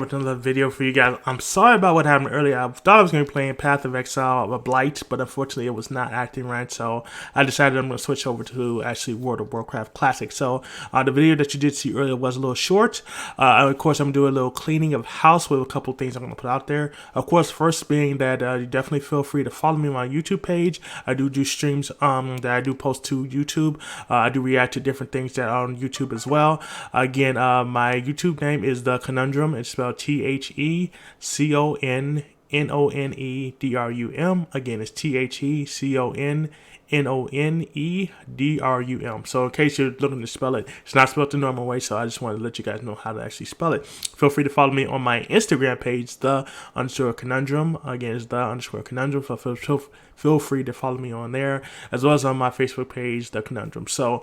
with another video for you guys. I'm sorry about what happened earlier. I thought I was going to be playing Path of Exile or Blight, but unfortunately it was not acting right, so I decided I'm going to switch over to actually World of Warcraft Classic. So the video that you did see earlier was a little short. Of course, I'm going to do a little cleaning of house with a couple of things I'm going to put out there. Of course, first being that you definitely feel free to follow me on my YouTube page. I do streams that I do post to YouTube. I do react to different things that are on YouTube as well. Again, my YouTube name is The Conundrum. It's spelled TheConnonedrum. Again, it's TheConnonedrum. So in case you're looking to spell it, it's not spelled the normal way, so I just wanted to let you guys know how to actually spell it. Feel free to follow me on my Instagram page, The_Conundrum. Again, it's The_Conundrum. So feel free to follow me on there, as well as on my Facebook page, The Conundrum. So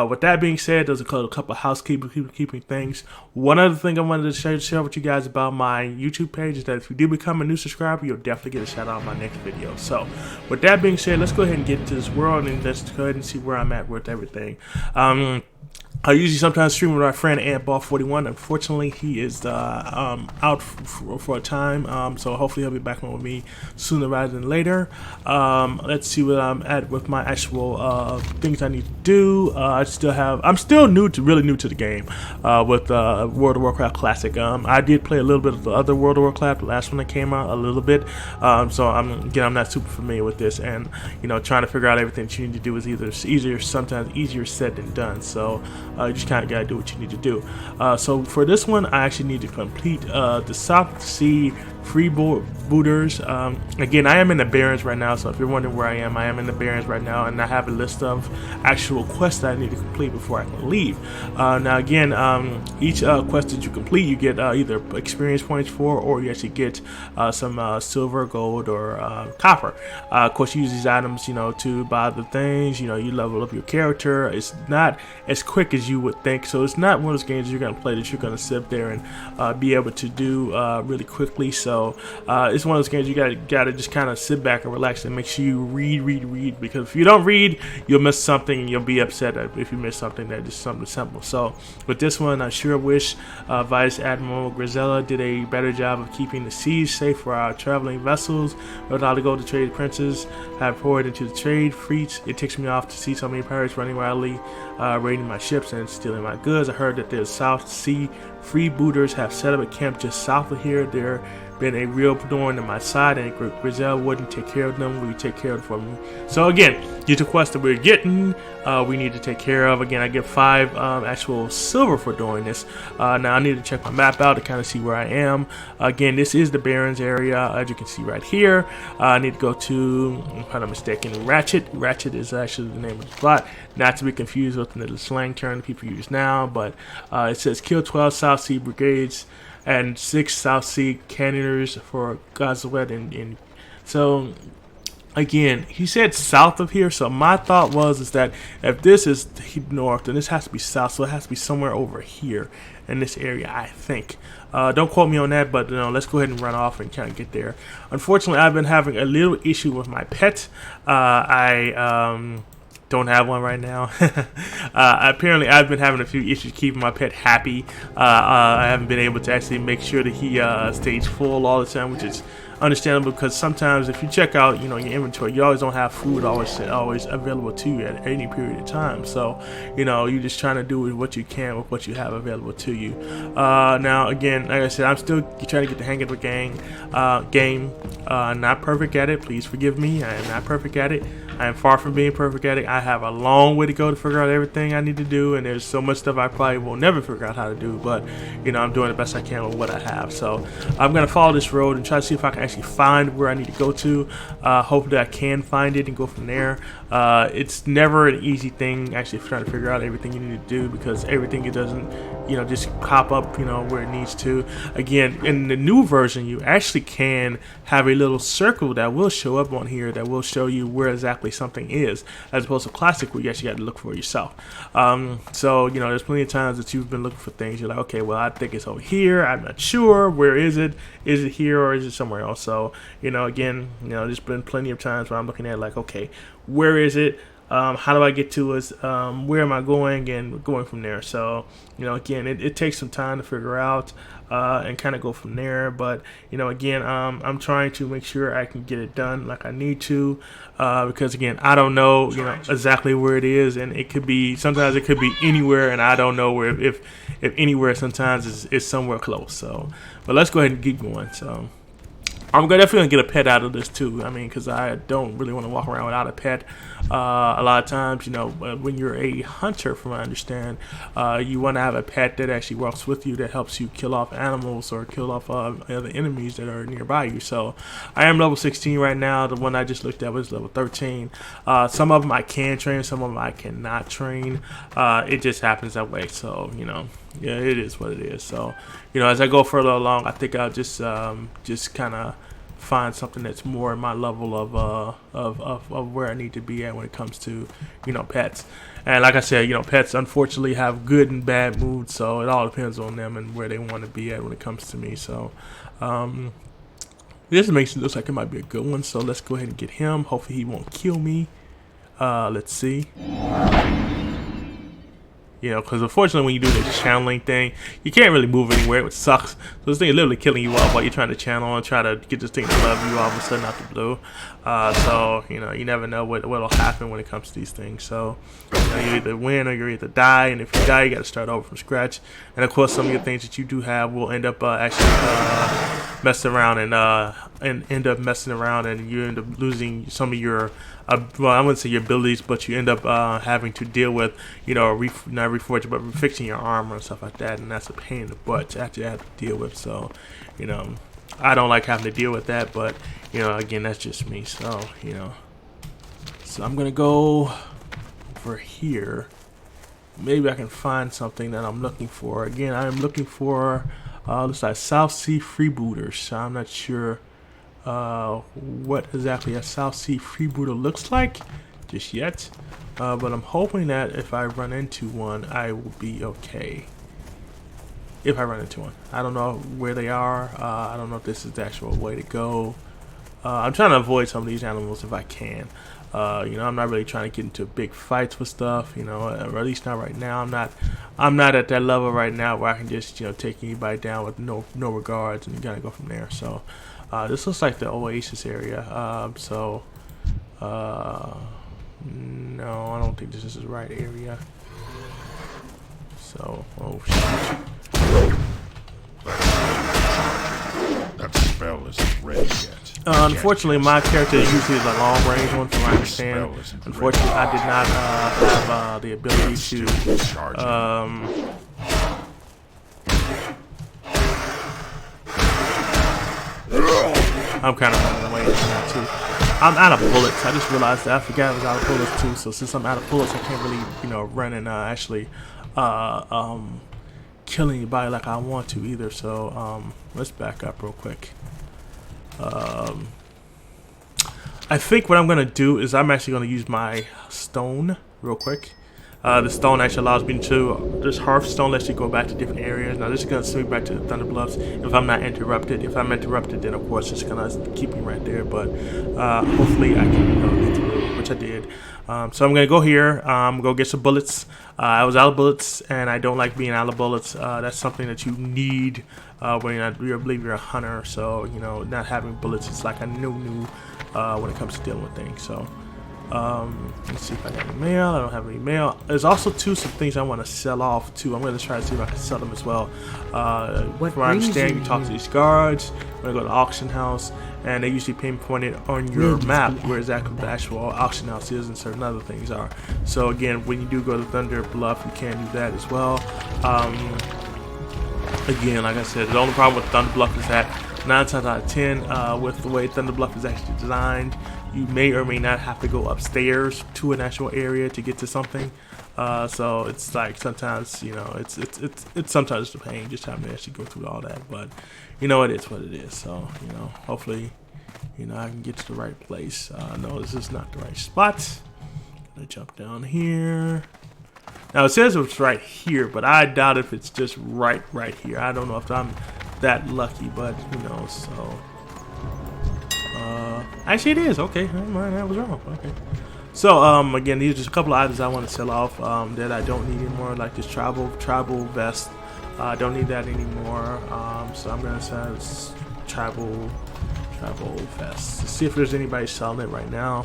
with that being said, there's a couple of housekeeping things. One other thing I wanted to share with you guys about my YouTube page is that if you do become a new subscriber, you'll definitely get a shout out on my next video. So with that being said, let's go ahead and get into this world and let's go ahead and see where I'm at with everything. I usually sometimes stream with my friend Antball41. Unfortunately, he is out for a time, so hopefully he'll be back on with me sooner rather than later. Let's see what I'm at with my actual things I need to do. I'm still really new to the game with World of Warcraft Classic. I did play a little bit of the other World of Warcraft, the last one that came out, a little bit. So I'm not super familiar with this, and trying to figure out everything that you need to do is sometimes easier said than done. So you just kind of gotta do what you need to do. So for this one, I actually need to complete the South Sea freebooters. Again, I am in the Barrens right now, so if you're wondering where I am in the Barrens right now, and I have a list of actual quests that I need to complete before I can leave. Now again, each quest that you complete, you get either experience points for, or you actually get some silver, gold, or copper. Of course, you use these items, to buy the things. You level up your character. It's not as quick as you would think, so it's not one of those games you're going to play that you're going to sit there and be able to do really quickly. So it's one of those games you gotta just kind of sit back and relax and make sure you read, because if you don't read, you'll miss something and you'll be upset if you miss something that is something simple. So with this one, I sure wish Vice Admiral Grisella did a better job of keeping the seas safe for our traveling vessels. Without to go to trade princes have poured into the trade fleets. It ticks me off to see so many pirates running wildly, raiding my ships and stealing my goods. I heard that the South Sea freebooters have set up a camp just south of here. They're been a real thorn in my side, and Grizel wouldn't take care of them. We take care of them for me. So again, these are quests that we're getting, we need to take care of. Again, I get 5 actual silver for doing this. Now I need to check my map out to kind of see where I am. Again, this is the Barrens area, as you can see right here. I need to go to, if I'm not mistaken, Ratchet. Ratchet is actually the name of the spot, not to be confused with the slang term people use now, but it says kill 12 South Sea brigades and 6 South Sea cannoneers for Gazawet. And so again, he said south of here, so my thought is that if this is north, then this has to be south, so it has to be somewhere over here in this area, I think. Don't quote me on that, but let's go ahead and run off and kind of get there. Unfortunately, I've been having a little issue with my pet. I don't have one right now. Apparently I've been having a few issues keeping my pet happy. I haven't been able to actually make sure that he stays full all the time, which is understandable, because sometimes if you check out your inventory, you always don't have food always available to you at any period of time. So you're just trying to do what you can with what you have available to you. Now again, like I said, I'm still trying to get the hang of the game. Not perfect at it, please forgive me. I am not perfect at it. I am far from being perfect at it. I have a long way to go to figure out everything I need to do, and there's so much stuff I probably will never figure out how to do, but I'm doing the best I can with what I have. So I'm going to follow this road and try to see if I can actually find where I need to go to. Hopefully I can find it and go from there. It's never an easy thing actually trying to figure out everything you need to do, because everything it doesn't just pop up where it needs to. Again, in the new version, you actually can have a little circle that will show up on here that will show you where exactly something is, as opposed to Classic where you actually got to look for it yourself. So there's plenty of times that you've been looking for things, you're like, okay, well, I think it's over here, I'm not sure, where is it here, or is it somewhere else? So again, there's been plenty of times where I'm looking at like, okay, where is it? How do I get to it? Where am I going? And going from there. So, again, it takes some time to figure out. and kind of go from there. But again, I'm trying to make sure I can get it done like I need to, because again, I don't know exactly where it is, and it could be sometimes it could be anywhere, and I don't know where if anywhere sometimes is somewhere close. So, but let's go ahead and keep going. So I'm definitely gonna get a pet out of this too. I mean, because I don't really want to walk around without a pet. A lot of times, when you're a hunter, from what I understand, you want to have a pet that actually works with you, that helps you kill off animals or kill off other enemies that are nearby you. So I am level 16 right now. The one I just looked at was level 13. Some of them I can train, some of them I cannot train. It just happens that way. So yeah, it is what it is. So as I go further along, I think I'll just kind of find something that's more in my level of where I need to be at when it comes to pets. And like I said, pets unfortunately have good and bad moods, so it all depends on them and where they want to be at when it comes to me. So this makes it look like it might be a good one, so let's go ahead and get him. Hopefully he won't kill me. Let's see. Because unfortunately when you do this channeling thing, you can't really move anywhere, which sucks. So this thing is literally killing you off while you're trying to channel and try to get this thing to love you all of a sudden out the blue. So you never know what'll happen when it comes to these things. So you either win or you either die, and if you die, you got to start over from scratch. And of course, some of your things that you do have will end up actually messing around and end up messing around, and you end up losing some of your well, I wouldn't say your abilities, but you end up having to deal with, not reforging, but fixing your armor and stuff like that, and that's a pain in the butt to actually have to deal with. So, I don't like having to deal with that, but, again, that's just me. So, so I'm gonna go over here. Maybe I can find something that I'm looking for. Again, I'm looking for looks like South Sea freebooters. So I'm not sure what exactly a South Sea freebooter looks like just yet, but I'm hoping that if I run into one, I will be okay. If I run into one, I don't know where they are. I don't know if this is the actual way to go. I'm trying to avoid some of these animals if I can. I'm not really trying to get into big fights with stuff, or at least not right now. I'm not at that level right now where I can just take anybody down with no regards and kind of go from there. So this looks like the Oasis area. No, I don't think this is the right area. So, oh shoot. That spell isn't ready yet. Unfortunately, my character usually is a long range one, from what I understand. Unfortunately, I did not have the ability to I'm kind of running away from that too. I'm out of bullets. I just realized that. I forgot I was out of bullets too. So since I'm out of bullets, I can't really, run and actually kill anybody like I want to either. So let's back up real quick. I think what I'm gonna do is I'm actually gonna use my stone real quick. The stone actually allows me to, this hearthstone lets you go back to different areas. Now this is going to send me back to the Thunder Bluffs if I'm not interrupted. If I'm interrupted, then of course it's going to keep me right there. But hopefully I can get through, which I did. So I'm going to go here, go get some bullets. I was out of bullets, and I don't like being out of bullets. That's something that you need when you believe you're a hunter. So, not having bullets is like a no-no when it comes to dealing with things. So. Let's see if I got any mail. I don't have any mail. There's also some things I want to sell off too. I'm going to try to see if I can sell them as well. From what I understand, you talk to these guards. I'm going to go to the auction house, and they usually pinpoint it on your map where exactly the actual auction house is and certain other things are. So again, when you do go to Thunder Bluff, you can do that as well. Again, like I said, the only problem with Thunder Bluff is that 9 times out of 10, with the way Thunder Bluff is actually designed, you may or may not have to go upstairs to an actual area to get to something. So it's like sometimes, it's sometimes a pain just having to actually go through all that. But it is what it is. So hopefully, I can get to the right place. No, this is not the right spot. Gonna jump down here. Now it says it's right here, but I doubt if it's just right here. I don't know if I'm that lucky, but who knows. So actually it is. Okay, never mind, I was wrong. Okay. So again, these are just a couple of items I want to sell off that I don't need anymore, like this travel vest. I don't need that anymore. So I'm gonna say travel fest to see if there's anybody selling it right now.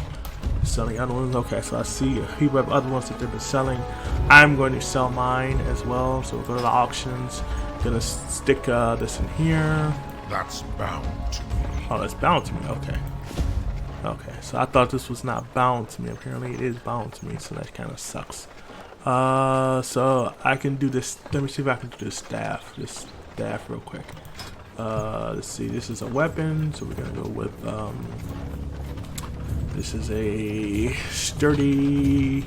Selling other ones. Okay, so I see people have other ones that they've been selling. I'm going to sell mine as well. So we'll go to the auctions. Gonna stick this in here. That's bound to me. Oh, that's bound to me. Okay. Okay, so I thought this was not bound to me. Apparently it is bound to me, so that kind of sucks. So I can do this. Let me see if I can do this staff real quick. Let's see, this is a weapon, so we're gonna go with, this is a sturdy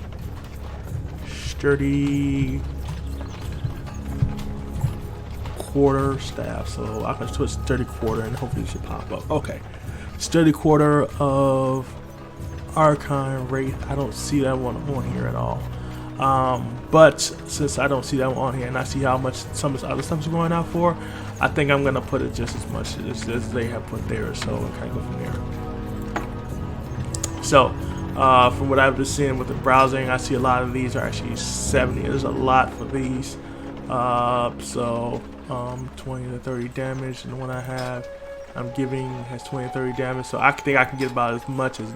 quarter staff, so I can switch sturdy quarter and hopefully it should pop up. Okay, sturdy quarter of Archon Wraith. I don't see that one on here at all. But since I don't see that one on here and I see how much some of this other stuff is going out for, I think I'm gonna put it just as much as they have put there, so I'll kind of go from there. So from what I've been seeing with the browsing, I see a lot of these are actually 70. There's a lot for these. 20 to 30 damage, and the one I have I'm giving has 20 to 30 damage, so I think I can get about as much as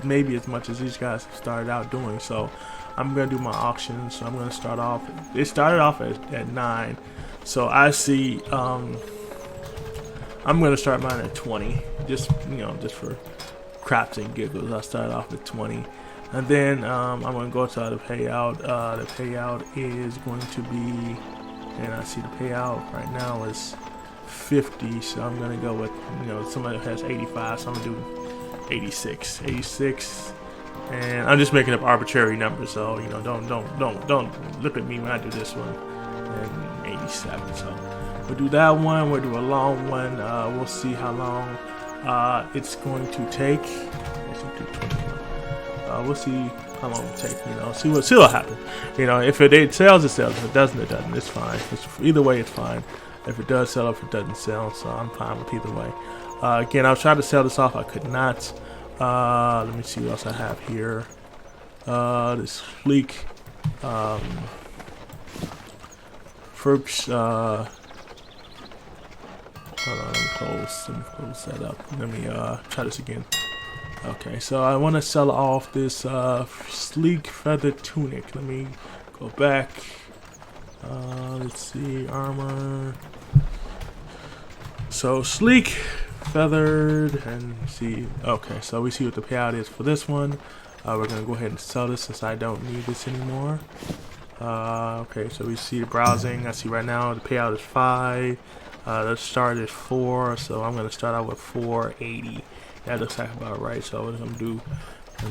these guys have started out doing. So I'm gonna do my auction. So I'm gonna start off. It started off at 9, so I see. I'm gonna start mine at 20, just for craps and giggles. I started off at 20, and then I'm gonna go to the payout. The payout is going to be, and I see the payout right now is 50, so I'm gonna go with, somebody has 85, so I'm gonna do 86, and I'm just making up arbitrary numbers, so don't look at me when I do this one. And 87, so we'll do that one. We'll do a long one. We'll see how long it's going to take. We'll see how long it take. See what happens. If it sells, it sells. If it doesn't, it doesn't. It's fine. Either way, it's fine. If it does sell, if it doesn't sell, so I'm fine with either way. Again, I was trying to sell this off. I could not. Let me see what else I have here. This sleek. First, hold on, let me close that up. Let me try this again. Okay, so I want to sell off this sleek feather tunic. Let me go back. Let's see, armor. So sleek, feathered, and see. Okay, so we see what the payout is for this one. We're gonna go ahead and sell this since I don't need this anymore. Okay, so we see the browsing. I see right now the payout is 5. The start is 4, so I'm gonna start out with 480. That looks like about right. So what I'm gonna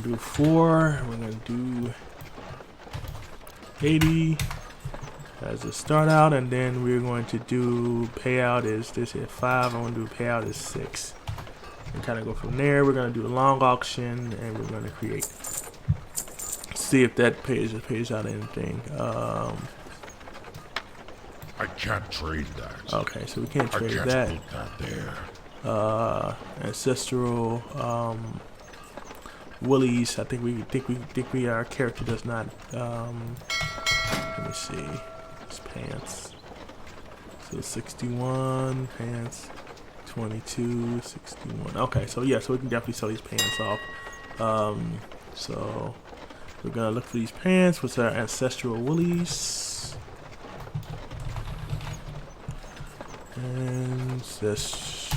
do 4. We're gonna do 80 as a start out, and then we're going to do payout is this at 5. I'm gonna do payout is 6, and kind of go from there. We're gonna do a long auction, and we're gonna create. See if that pays out anything. I can't trade that. Okay, so we can't trade I that. can't put that there. Ancestral woolies. I think we our character does not. Let me see. It's pants. So 61 pants. 22, 61. Okay, so yeah, so we can definitely sell these pants off. So we're gonna look for these pants, which are ancestral woolies. And this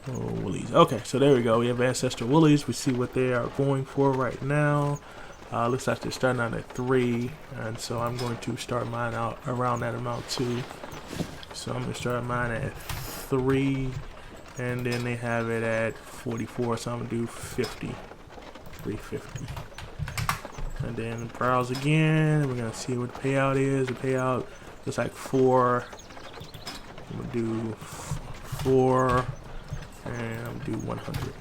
woolies. Okay, so there we go. We have ancestral woolies. We see what they are going for right now. Looks like they're starting out at 3, and so I'm going to start mine out around that amount too. So I'm gonna start mine at 3, and then they have it at 44. So I'm gonna do 50, 350. And then browse again. We're gonna see what the payout is. The payout looks like 4. I'm gonna do 4, and I'm gonna do 100.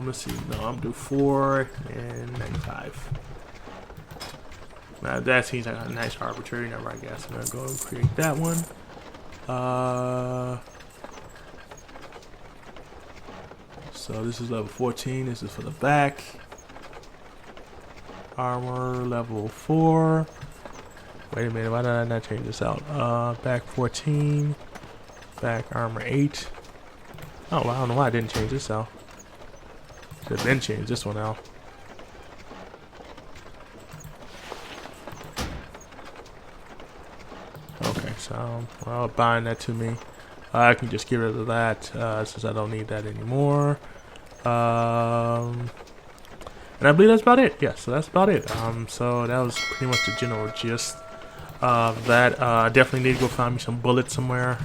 Let's see. No, I'm gonna do 4 and 95. Now that seems like a nice arbitrary number, I guess. I'm gonna go and create that one. So this is level 14. This is for the back. Armor level 4. Wait a minute, why did I not change this out? Back 14. Back armor 8. Oh, well, I don't know why I didn't change this out. Should have been changed this one out. Okay, so I'll bind that to me. I can just get rid of that since I don't need that anymore. And I believe that's about it. Yeah, so that's about it. So that was pretty much the general gist of that. I definitely need to go find me some bullets somewhere.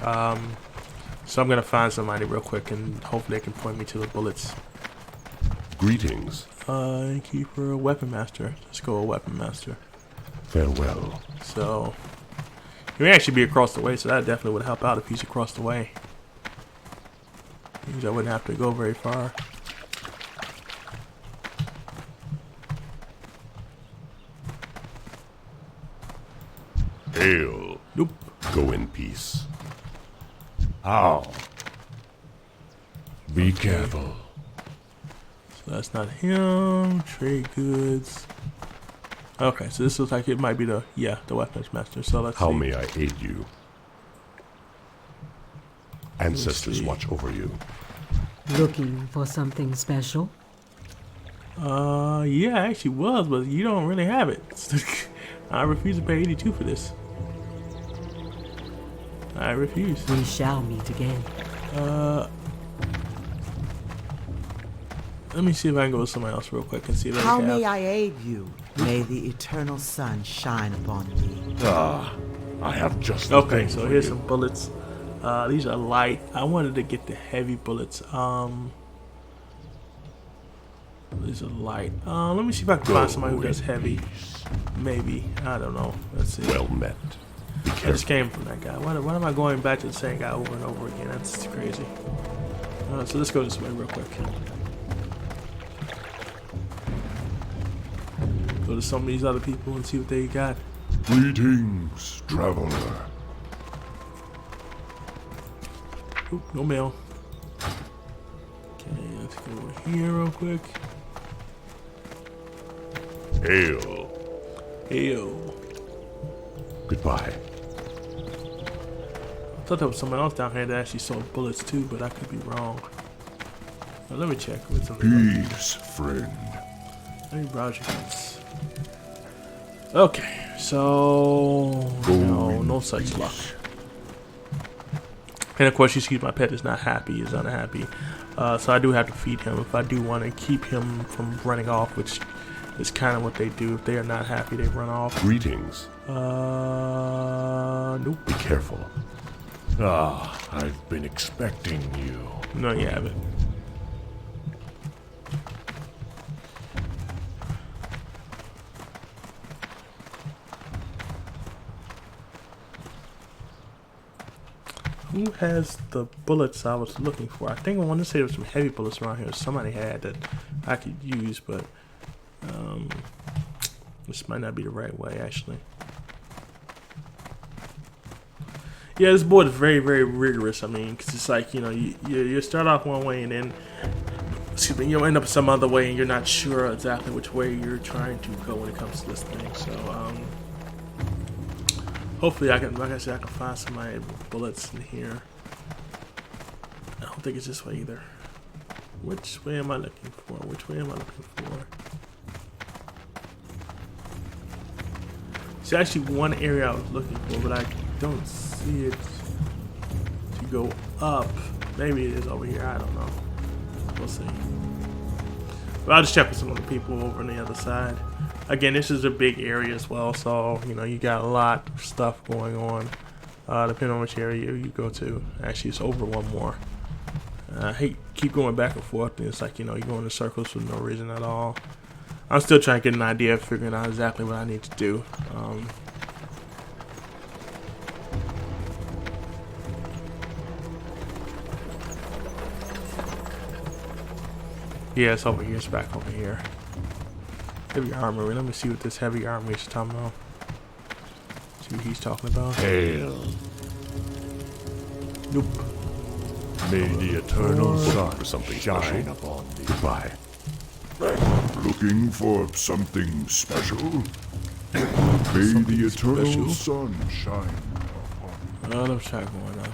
So I'm gonna find somebody real quick, and hopefully they can point me to the bullets. Greetings. Keeper, weapon master. Let's go with weapon master. Farewell. So he may actually be across the way, so that definitely would help out if he's across the way. Means I wouldn't have to go very far. Hail. Nope. Go in peace. How? Be careful. So that's not him. Trade goods. Okay, so this looks like it might be the weapons master. So let's How see. may I aid you? Ancestors see. watch over you. Looking for something special? Yeah, I actually was, but you don't really have it. I refuse to pay 82 for this. I refuse. We shall meet again. Let me see if I can go with somebody else real quick and see if How I can may I aid you? May the eternal sun shine upon thee. I have just the Okay, thing so for here's you. some bullets. These are light. I wanted to get the heavy bullets. These are light. Let me see if I can find somebody who does heavy. Maybe. I don't know. Let's see. Well met. Be I just careful. came from that guy. Why am I going back to the same guy over and over again? That's crazy. So let's go this way real quick. Go to some of these other people and see what they got. Greetings, traveler. Oop, no mail. Okay, let's go over here real quick. Hail. Ew. Goodbye. I thought there was someone else down here that actually sold bullets too, but I could be wrong. Now, let me check with some. Peace, friend. Let me browse your guns. Okay, so no such luck. And of course, you see my pet is not happy, is unhappy. So I do have to feed him if I do want to keep him from running off, which is kind of what they do. If they are not happy, they run off. Greetings. Nope. Be careful. I've been expecting you. No, you haven't. Who has the bullets I was looking for? I think I wanted to say there was some heavy bullets around here. Somebody had that I could use, but this might not be the right way, actually. Yeah, this board is very, very rigorous. I mean, because it's like, you know, you start off one way and then, excuse me, you'll end up some other way and you're not sure exactly which way you're trying to go when it comes to this thing. So, hopefully I can, like I said, I can find some of my bullets in here. I don't think it's this way either. Which way am I looking for? Which way am I looking for? It's actually one area I was looking for, but I don't see it to go up. Maybe it is over here. I don't know. We'll see. But I'll just check with some other people over on the other side. Again, this is a big area as well, so you know you got a lot of stuff going on. Depending on which area you go to. Actually, it's over one more. I hate keep going back and forth. And it's like, you know, you're going in circles for no reason at all. I'm still trying to get an idea of figuring out exactly what I need to do. Yeah, it's over here. It's back over here. Heavy armory. Let me see what this heavy armory is talking about. See what he's talking about. Hail. Nope. May the eternal sun for something shine upon thee. Goodbye. Looking for something special? May the eternal special. sun shine upon you. Let me try going on.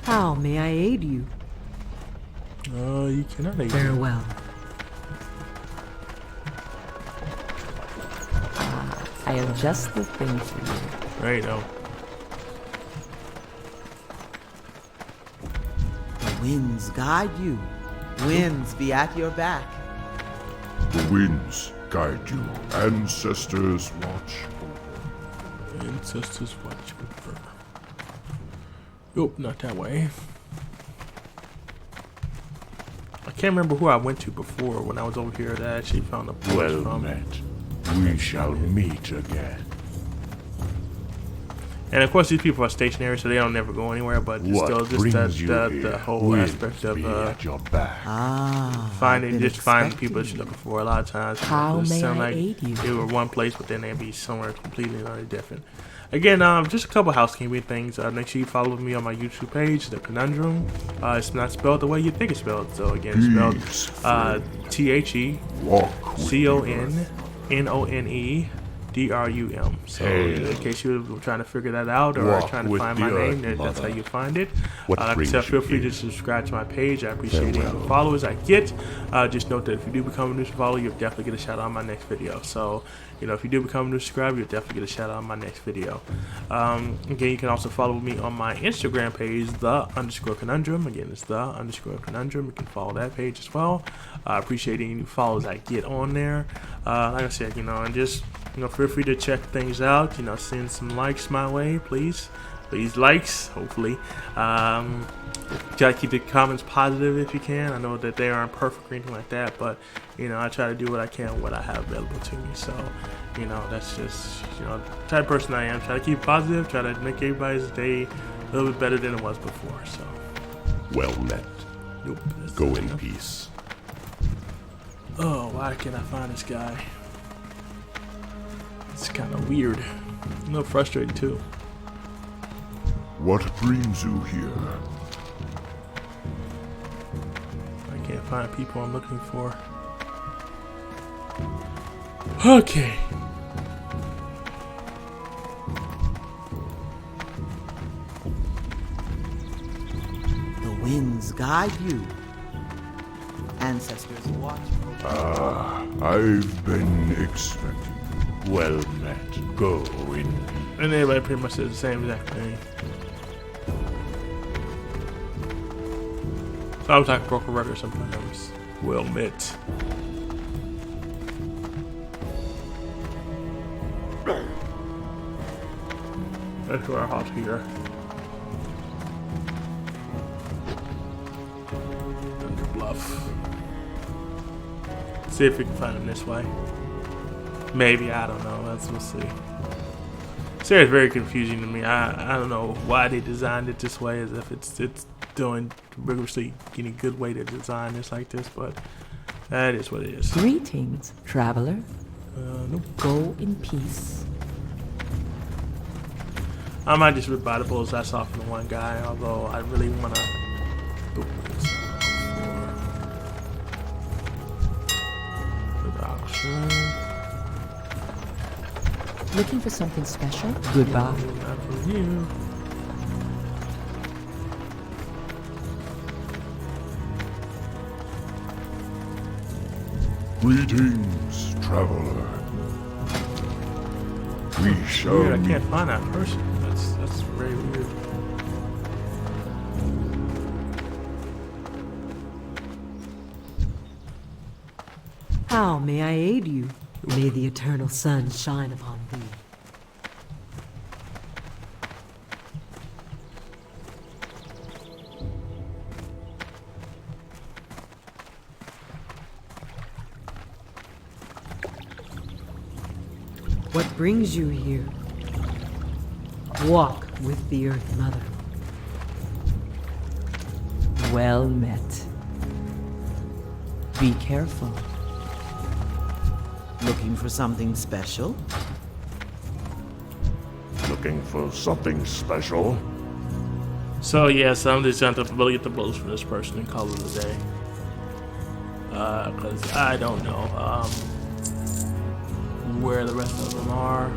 How may I aid you? You cannot eat. Farewell. I have just the thing for you. There you go. The winds guide you. Winds be at your back. The winds guide you. Ancestors watch. Ancestors watch over. Nope, not that way. I can't remember who I went to before when I was over here that I actually found a place Well from. met. We shall meet again. And of course, these people are stationary, so they don't never go anywhere. But it's What still, just brings you the here whole will aspect of be at your back. finding, I've been just finding expecting people that you're you. looking for. A lot of times, How it may sound I like aid you? they were one place, but then they'd be somewhere completely different. Again, just a couple housekeeping things. Make sure you follow me on my YouTube page, The Conundrum. It's not spelled the way you think it's spelled. So again, it's Peace, spelled THE Walk with CONNONEDRUM. So in case you were trying to figure that out or Walk trying to with find the my earth, name, that's how mother. you find it. What Like I brings said, you feel free here? to subscribe to my page. I appreciate any Farewell. followers I get. Just note that if you do become a new follower, you'll definitely get a shout out on my next video. So, if you do become a new subscriber, you'll definitely get a shout out on my next video. Again, you can also follow me on my Instagram page, _conundrum. Again, it's _conundrum. You can follow that page as well. I appreciate any new followers I get on there. Like I said, and just feel free to check things out. Send some likes my way, please. Please likes, hopefully. Try to keep the comments positive if you can. I know that they aren't perfect or anything like that, but I try to do what I can with what I have available to me. So, that's just the type of person I am. Try to keep it positive. Try to make everybody's day a little bit better than it was before. So, Well met. nope. Go in peace. Oh, why can't I find this guy? It's kind of weird. A little frustrating too. What brings you here? I can't find people I'm looking for. Okay. The winds guide you. Ancestors watch over. I've been expecting. Well met. Go in peace. And everybody pretty much says the same exact thing. Sounds like a broken record sometimes. Well met. That's our house here. Under bluff. See if we can find him this way. Maybe, I don't know. We'll see. This area is very confusing to me. I don't know why they designed it this way, as if it's doing rigorously any good way to design this like this, but that is what it is. Greetings, traveler. Nope. Go in peace. I might just rip by the bullets I saw from the one guy, although I really want to. Looking for something special? Goodbye. Not from you. Greetings, traveler. We shall Weird, I meet. can't find that person. That's very weird. How may I aid you? May the eternal sun shine upon thee. What brings you here? Walk with the Earth Mother. Well met. Be careful. Looking for something special? Looking for something special? So yes, I'm just going to really get the bullets from this person and call it a day. Because I don't know where the rest of them are,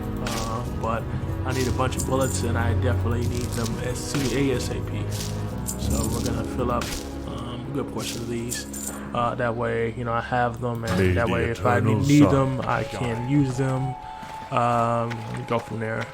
but I need a bunch of bullets and I definitely need them as soon ASAP. So we're gonna fill up a good portion of these. That way, you know, I have them, and that way, if I need them, I can use them. Go from there.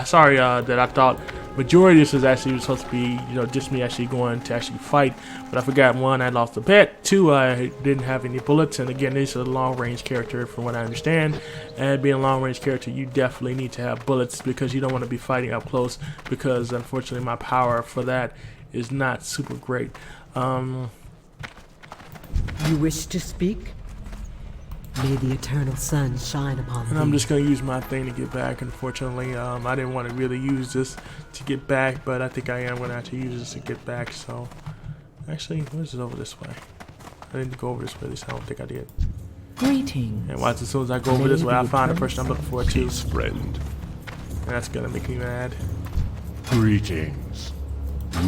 Sorry that I thought majority of this is actually supposed to be, you know, just me actually going to actually fight, but I forgot, one, I lost a pet, two, I didn't have any bullets, and again, this is a long range character from what I understand, and being a long range character, you definitely need to have bullets because you don't want to be fighting up close, because unfortunately my power for that is not super great. You wish to speak? May the eternal sun shine upon thee. And I'm just going to use my thing to get back. Unfortunately, I didn't want to really use this to get back, but I think I am going to have to use this to get back. So, actually, where's it over this way? I didn't go over this way. At least I don't think I did. Greetings. And watch, as soon as I go over this way, I find the person I'm looking for too. Peace, friend. And that's going to make me mad. Greetings.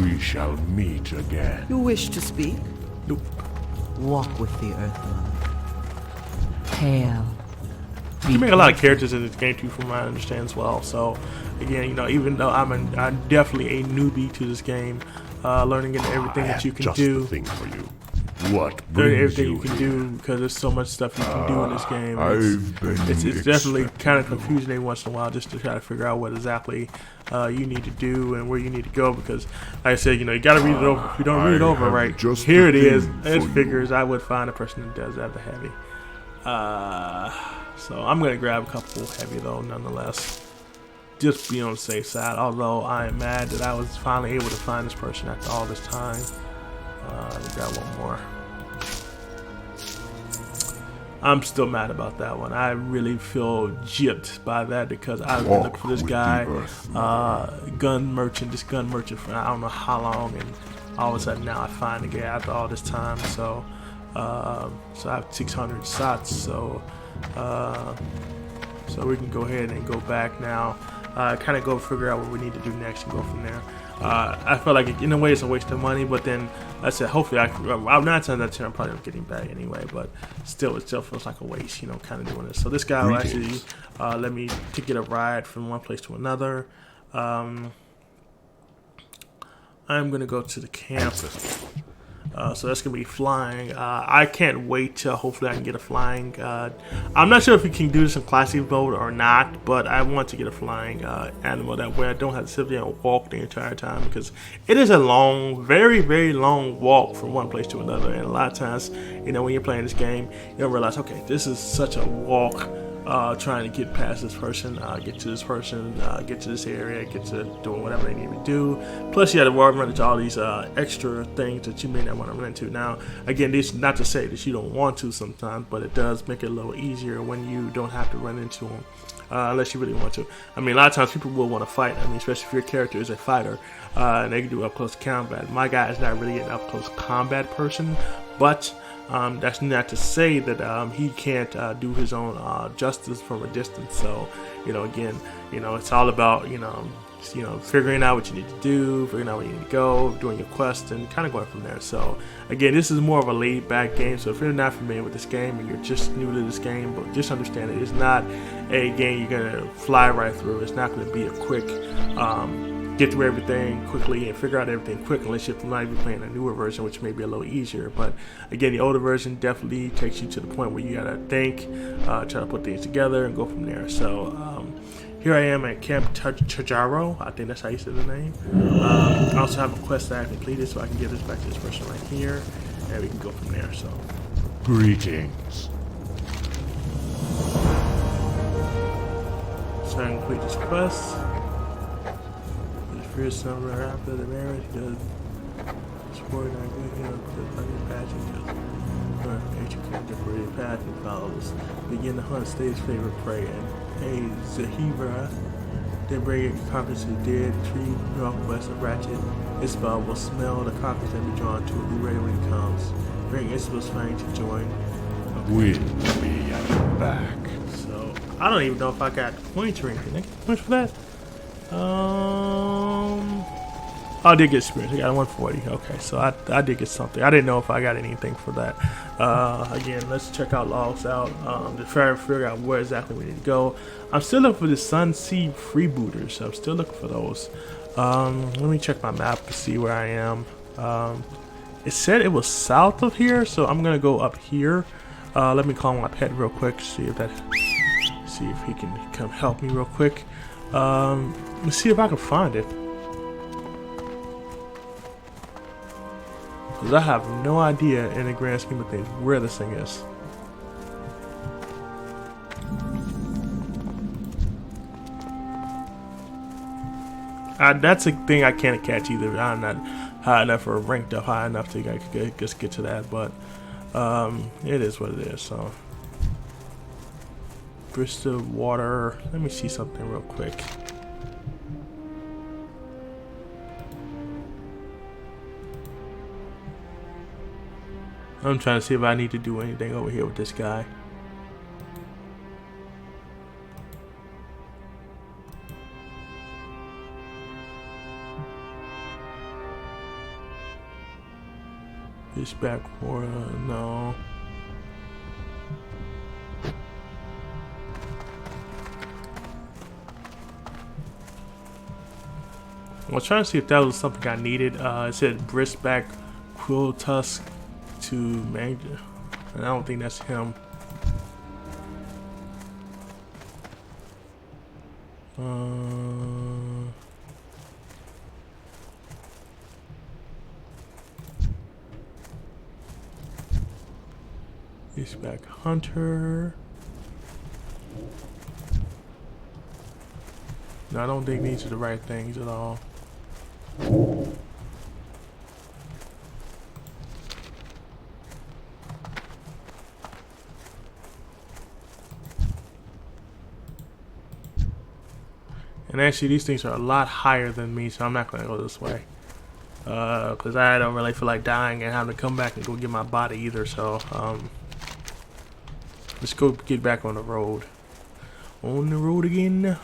We shall meet again. You wish to speak? Nope. Walk with the Earth Mother. Hail. You make a lot of characters in this game too, from what I understand as well. So, again, you know, even though I'm definitely a newbie to this game, learning everything that you can just do. The thing for you. What Learning brings everything you you can here? do, because there's so much stuff you can do in this game. I've been It's definitely expecting kind of you. confusing every once in a while just to try to figure out what exactly you need to do and where you need to go, because like I said, you know, you got to read it over. If you don't read it I over have right, just here it the is. thing It for you. figures I would find a person that does have the heavy. So I'm going to grab a couple heavy though, nonetheless. Just be on the safe side, although I am mad that I was finally able to find this person after all this time. We got one more. I'm still mad about that one. I really feel gypped by that because I've been looking for this guy, gun merchant for I don't know how long, and all of a sudden now I find the guy after all this time. So, so I have 600 shots. So we can go ahead and go back now. Kind of go figure out what we need to do next and go from there. I feel like in a way it's a waste of money, but then I said hopefully I'm 9 times out of 10 I'm probably getting back anyway, but still it still feels like a waste, you know, kind of doing this. So this guy will actually let me to get a ride from one place to another. I'm gonna go to the camp. So that's gonna be flying. I can't wait till hopefully I can get a flying. I'm not sure if you can do this in classic mode or not, but I want to get a flying animal, that way I don't have to sit there and walk the entire time, because it is a long, very, very long walk from one place to another. And a lot of times, you know, when you're playing this game, you don't realize, okay, this is such a walk. Trying to get past this person, get to this person, get to this area, get to doing whatever they need to do. Plus, you have to run into all these extra things that you may not want to run into. Now, again, this not to say that you don't want to sometimes, but it does make it a little easier when you don't have to run into them, unless you really want to. I mean, a lot of times people will want to fight. I mean, especially if your character is a fighter, and they can do up close combat. My guy is not really an up close combat person, but that's not to say that he can't do his own justice from a distance. So, you know, again, you know, it's all about, you know, figuring out what you need to do, figuring out where you need to go, doing your quest, and kind of going from there. So, again, this is more of a laid-back game. So if you're not familiar with this game and you're just new to this game, but just understand it, it's not a game you're gonna fly right through. It's not gonna be a quick get through everything quickly and figure out everything quick, unless you're not even playing a newer version, which may be a little easier. But again, the older version definitely takes you to the point where you gotta think, try to put things together and go from there. So here I am at Camp Tajaro. I think that's how you say the name. I also have a quest that I completed, so I can give this back to this person right here, and we can go from there. So Greetings. I can complete this quest. First summer after the marriage, does support not good, you know, the fucking passion, or nature contemporary passion follows. Begin to hunt stage favorite prey, and a Zahira, then bring a carcass of dead tree northwest of Ratchet. Isabel will smell the carcass and be drawn to it, be ready when it comes. Bring Isabel's fang to join. With me at your back. So, I don't even know if I got points or anything. I get points for that? Oh, I did get experience. I got 140. Okay, so I did get something. I didn't know if I got anything for that. Again, let's check out logs out to try to figure out where exactly we need to go. I'm still looking for the Sun Sea freebooters. So I'm still looking for those. Let me check my map to see where I am. It said it was south of here, so I'm gonna go up here. Let me call my pet real quick. See if he can come help me real quick. Let's see if I can find it. Because I have no idea in the grand scheme of things where this thing is. That's a thing I can't catch either. I'm not high enough or ranked up high enough to just get to that, but it is what it is. So Bristol water. Let me see something real quick. I'm trying to see if I need to do anything over here with this guy. This back water, no. I was trying to see if that was something I needed. It said Bristback Quill Tusk to Manager, and I don't think that's him. He's back Hunter. No, I don't think these are the right things at all. And actually, these things are a lot higher than me, so I'm not gonna go this way. Because I don't really feel like dying and having to come back and go get my body either, so let's go get back on the road. On the road again.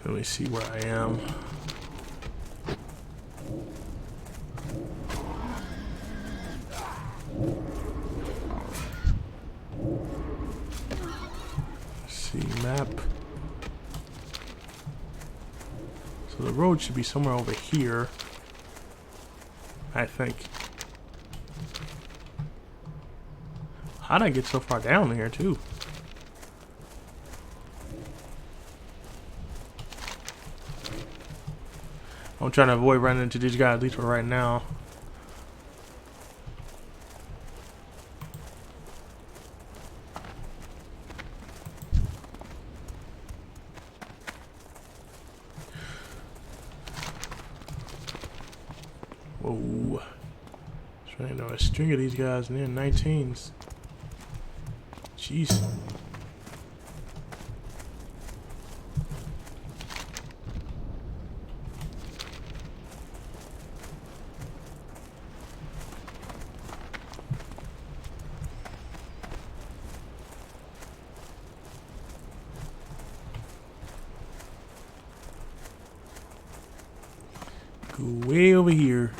Let me see where I am. Let's see, map. So the road should be somewhere over here, I think. How'd I get so far down here too? I'm trying to avoid running into these guys, at least for right now. Whoa. Trying to know a string of these guys and then 19s. Jeez. Go way over here.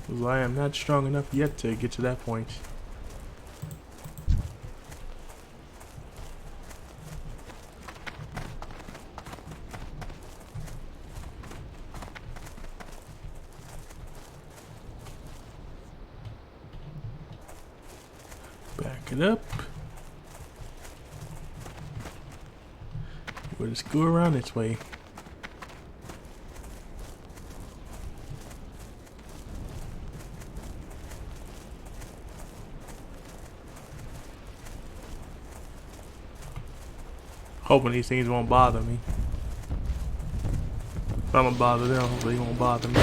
Because I am not strong enough yet to get to that point. Back it up. We'll just go around this way. Hoping these things won't bother me. If I'm gonna bother them, hopefully they won't bother me.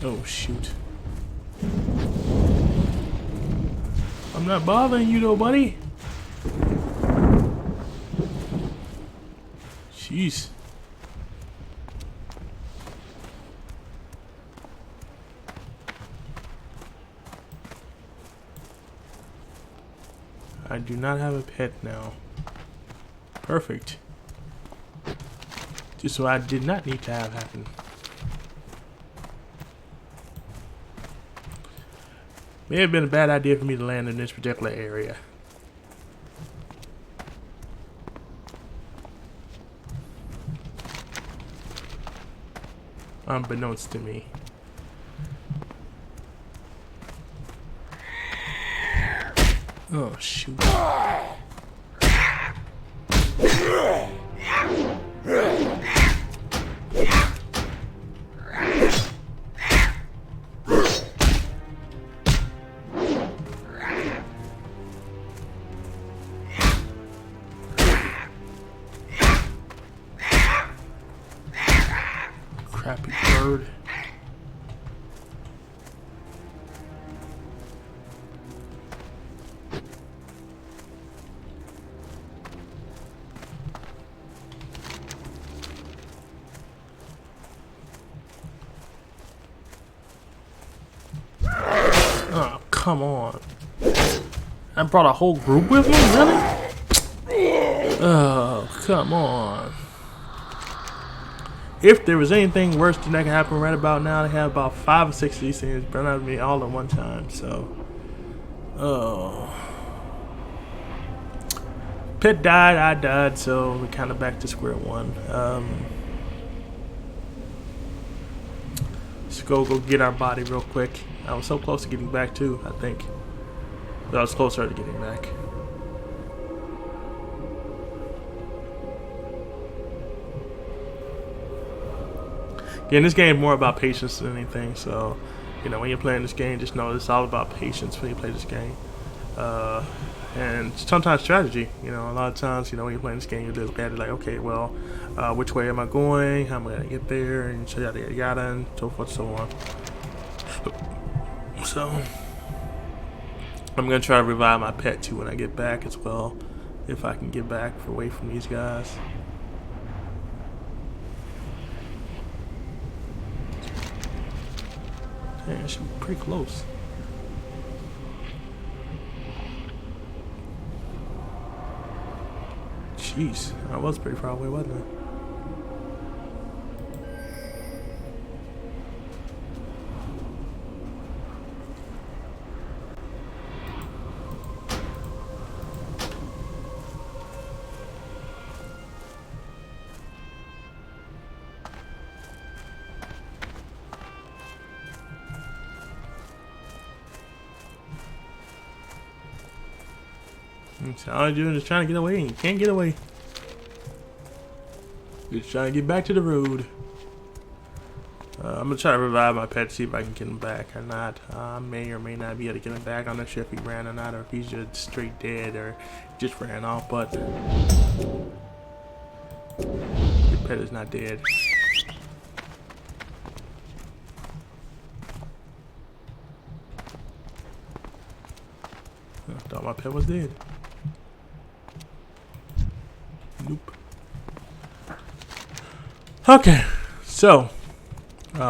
Oh shoot. I'm not bothering you though, buddy. Jeez. I do not have a pet now. Perfect. Just what I did not need to have happen. May have been a bad idea for me to land in this particular area. Unbeknownst to me. Oh, shoot. Crappy bird. Oh, come on. I brought a whole group with me? Really? Oh, come on. If there was anything worse than that could happen right about now, they have about 5 or 6 of these things burn out of me all at one time, so. Oh. Pet died, I died, so we're kind of back to square one. Let's go get our body real quick. I was so close to getting back too, I think. I was closer to getting back. Again, this game is more about patience than anything, so, you know, when you're playing this game, just know it's all about patience when you play this game. And sometimes strategy, you know, a lot of times, you know, when you're playing this game, you look at it like, okay, well, which way am I going? How am I going to get there? And so yada, yada, yada, and so forth, so on. So, I'm going to try to revive my pet, too, when I get back as well, if I can get back away from these guys. Dang, it should be pretty close. Jeez, I was pretty far away, wasn't I? So all you're doing is trying to get away, and you can't get away. You're just trying to get back to the road. I'm gonna try to revive my pet, see if I can get him back or not. I may or may not be able to get him back. I'm not sure if he ran or not, or if he's just straight dead, or just ran off. But your pet is not dead. I thought my pet was dead. Nope. Okay, so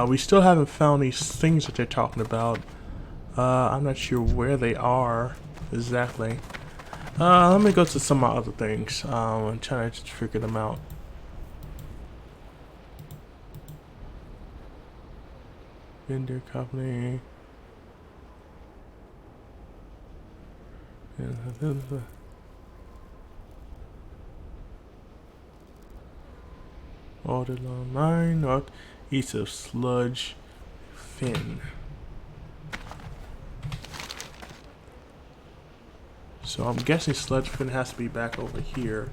we still haven't found these things that they're talking about. I'm not sure where they are exactly. Let me go to some of my other things. I'm trying to figure them out. Vendor company. Ordered online, northeast of Sludge Fin. So I'm guessing Sludge Fin has to be back over here.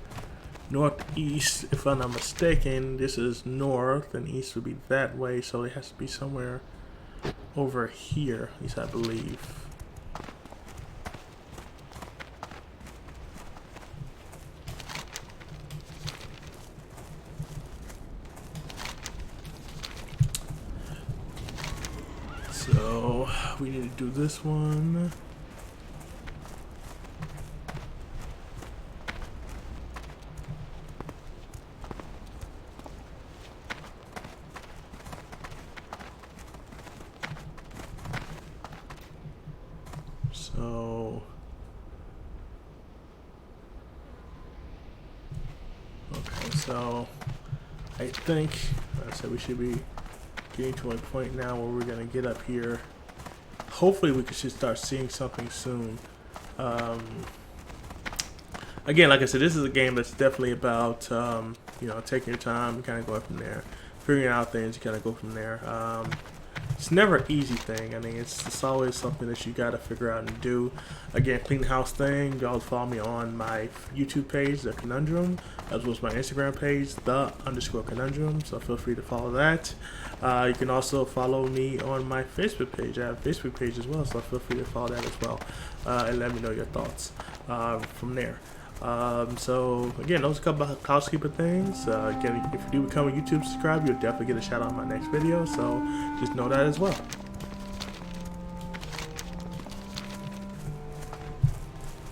Northeast, if I'm not mistaken, this is north, and east would be that way, so it has to be somewhere over here, at least I believe. So we need to do this one. So okay, so I think I said we should be getting to a point now where we're gonna get up here. Hopefully we should start seeing something soon. Again, like I said, this is a game that's definitely about you know, taking your time and kind of going from there, figuring out things. You kind of go from there. It's never an easy thing. I mean, it's always something that you got to figure out and do. Again, clean house thing. Y'all follow me on my YouTube page, The Conundrum, as well as my Instagram page, _Conundrum. So feel free to follow that. You can also follow me on my Facebook page. I have a Facebook page as well, so feel free to follow that as well, and let me know your thoughts from there. So again, those are a couple of housekeeping things. Again, if you do become a YouTube subscriber, you'll definitely get a shout out on my next video, so just know that as well.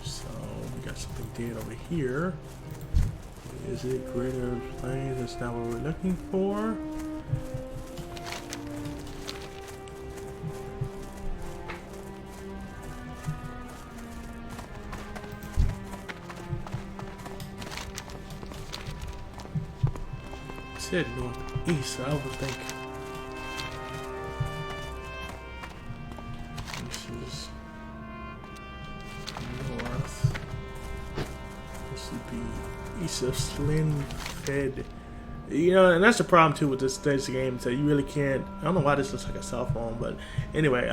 So we got something dead over here. Is it greater planes? That's not what we're looking for. Said northeast, I would think this is north. This would be east of Slim-Fed. You know, and that's the problem too with this game, so you really can't. I don't know why this looks like a cell phone, but anyway,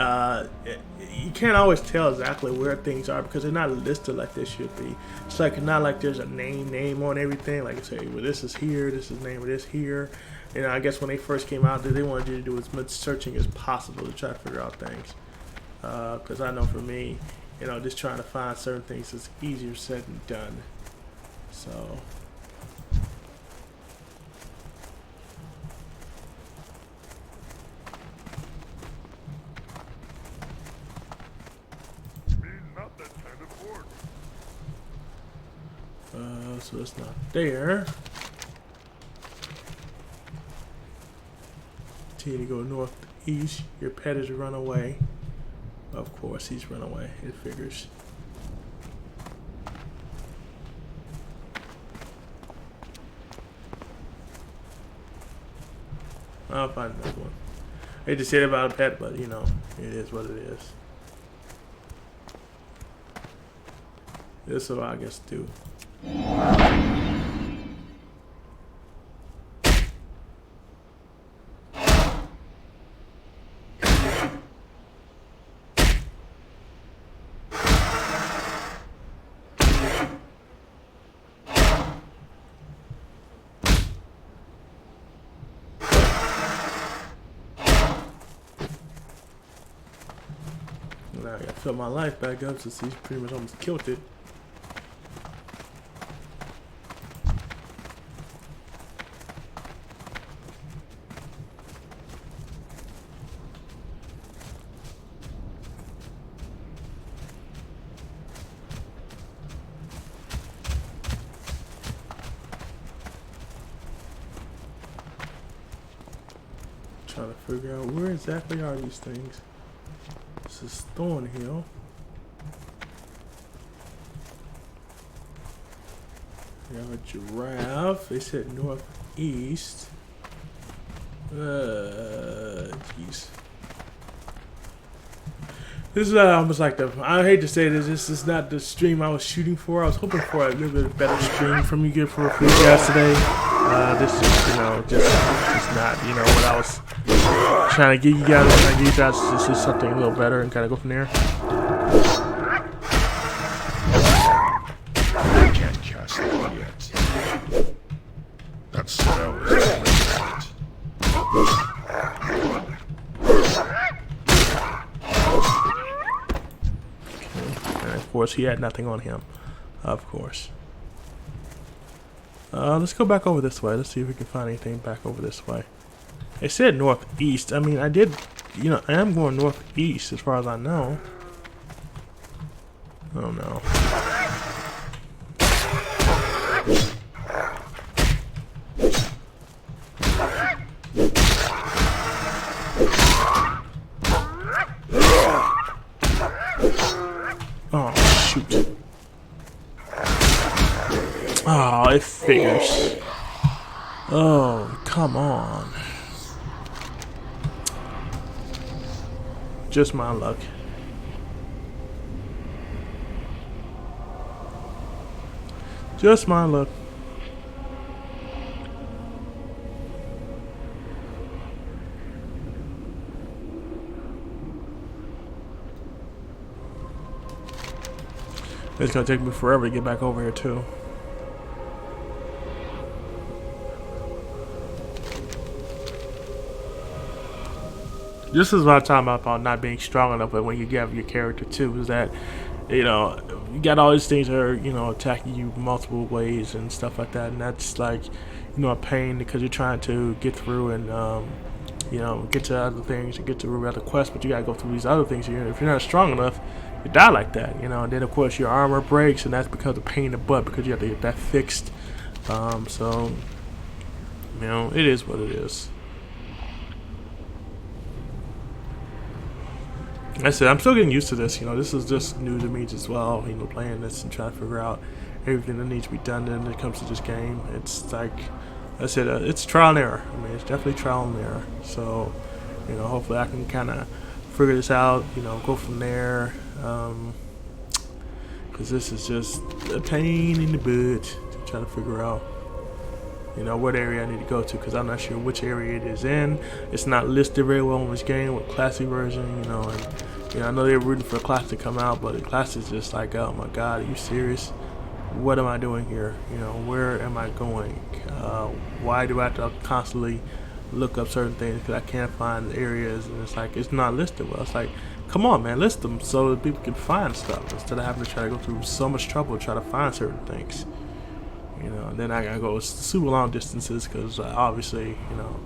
you can't always tell exactly where things are because they're not listed like they should be. It's like not like there's a name on everything. Like I say, well, this is here, this is the name of this here. You know, I guess when they first came out, they wanted you to do as much searching as possible to try to figure out things. Because I know for me, you know, just trying to find certain things is easier said than done. So. So it's not there. Continue to go northeast. Your pet is run away. Of course, he's run away. It figures. I'll find another one. I hate to say it about a pet, but you know, it is what it is. This is what I guess do. Now I gotta fill my life back up since he's pretty much almost killed it. Trying to figure out where exactly are these things. This is Thornhill. We have a giraffe. They said northeast. Jeez. This is almost like the. I hate to say this. This is not the stream I was shooting for. I was hoping for a little bit better stream from you for you guys today. This is, you know, just not, you know, what I was trying to give you guys. Trying to give you guys this is something a little better and kind of go from there. I can't cast it yet. That spell is complete. And of course, he had nothing on him. Of course. Let's go back over this way. Let's see if we can find anything back over this way. It said northeast. I mean, I did, you know, I am going northeast as far as I know. Oh no. it figures. Oh, come on. Just my luck. Just my luck. It's gonna take me forever to get back over here too. This is what I'm talking about not being strong enough, but when you have your character too, is that, you know, you got all these things that are, you know, attacking you multiple ways and stuff like that, and that's like, you know, a pain because you're trying to get through and, you know, get to other things and get to other quests, but you gotta go through these other things here. If you're not strong enough, you die like that, you know, and then of course your armor breaks, and that's because of pain in the butt because you have to get that fixed. So, you know, it is what it is. I said, I'm still getting used to this, you know, this is just new to me as well, you know, playing this and trying to figure out everything that needs to be done when it comes to this game. It's like, I said, it's trial and error. I mean, it's definitely trial and error. So, you know, hopefully I can kind of figure this out, you know, go from there, because this is just a pain in the butt to try to figure out, you know, what area I need to go to, because I'm not sure which area it is in. It's not listed very well in this game with classic version, you know, and you know, I know they're rooting for a class to come out, but the class is just like, oh my god, are you serious? What am I doing here? You know, where am I going? Why do I have to constantly look up certain things because I can't find the areas, and it's like, it's not listed well. It's like, come on man, list them so that people can find stuff instead of having to try to go through so much trouble to try to find certain things. You know, and then I gotta go super long distances because obviously, you know,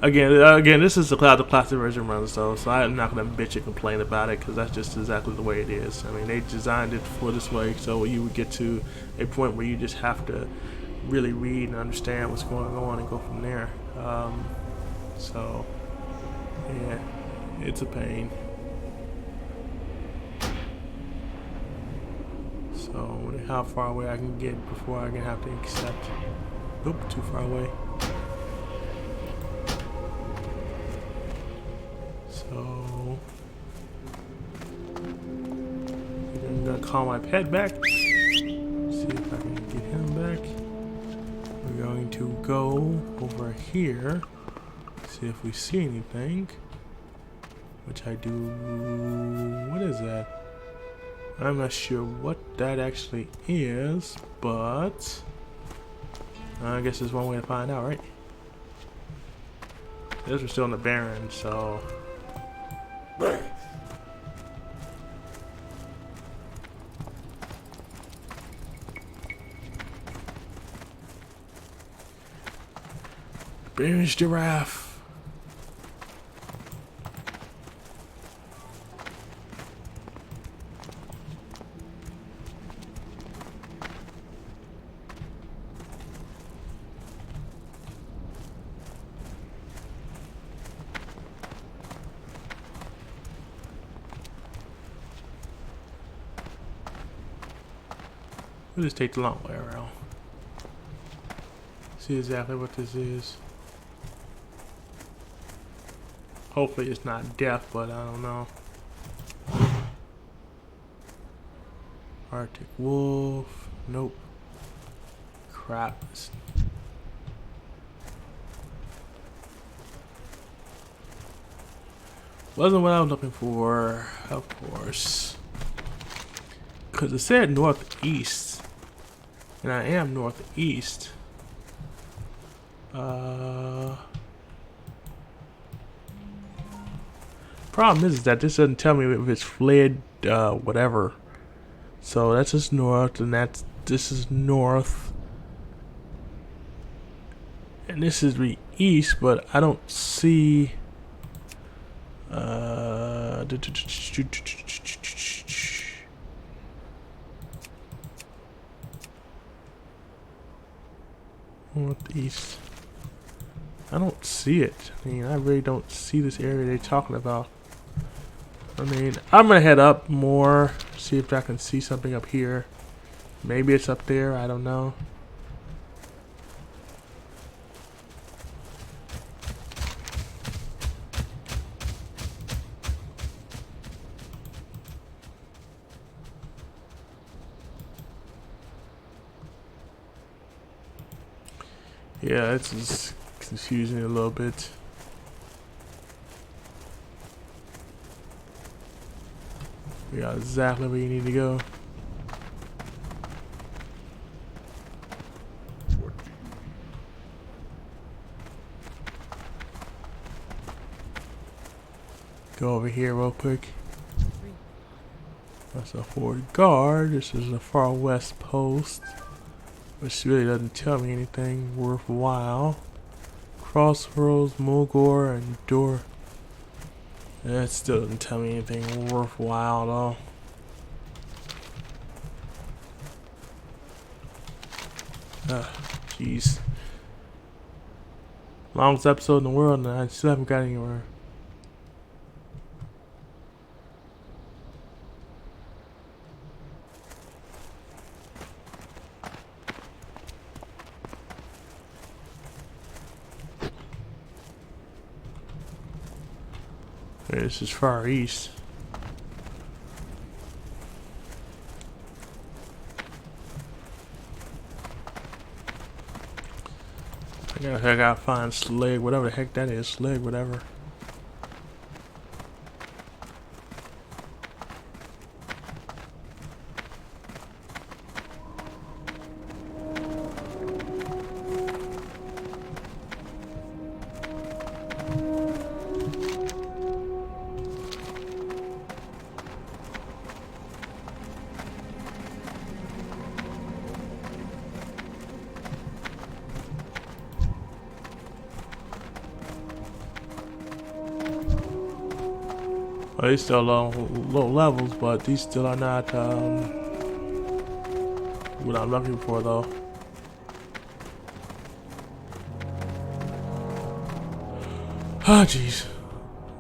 again, this is the classic version run, so I'm not gonna bitch and complain about it because that's just exactly the way it is. I mean, they designed it for this way, so you would get to a point where you just have to really read and understand what's going on and go from there. So yeah, it's a pain. So I wonder how far away I can get before I can have to accept. Nope, too far away. So I'm gonna call my pet back. See if I can get him back. We're going to go over here. See if we see anything. Which I do. What is that? I'm not sure what that actually is, but I guess there's one way to find out, right? This was still in the Baron, so Baron's giraffe. We'll just take the long way around. See exactly what this is. Hopefully it's not death, but I don't know. Arctic wolf. Nope. Crap. Wasn't what I was looking for, of course. Because it said northeast. And I am northeast. Problem is that this doesn't tell me if it's fled, whatever. So that's just north, and this is north, and this is the east, but I don't see. Northeast. I don't see it. I mean, I really don't see this area they're talking about. I mean, I'm gonna head up more, see if I can see something up here. Maybe it's up there, I don't know. Yeah, it's just confusing a little bit. We got exactly where you need to go. What do you Go over here real quick. That's a Fort Guard. This is a Far West post, which really doesn't tell me anything worthwhile. Crossroads, Mulgore, and Door. That still doesn't tell me anything worthwhile though. Jeez. Longest episode in the world, and I still haven't got anywhere. This is far east. I gotta find Slig, whatever the heck that is. Slig, whatever. Well, these still low levels, but these still are not what I'm looking for though. Ah, jeez.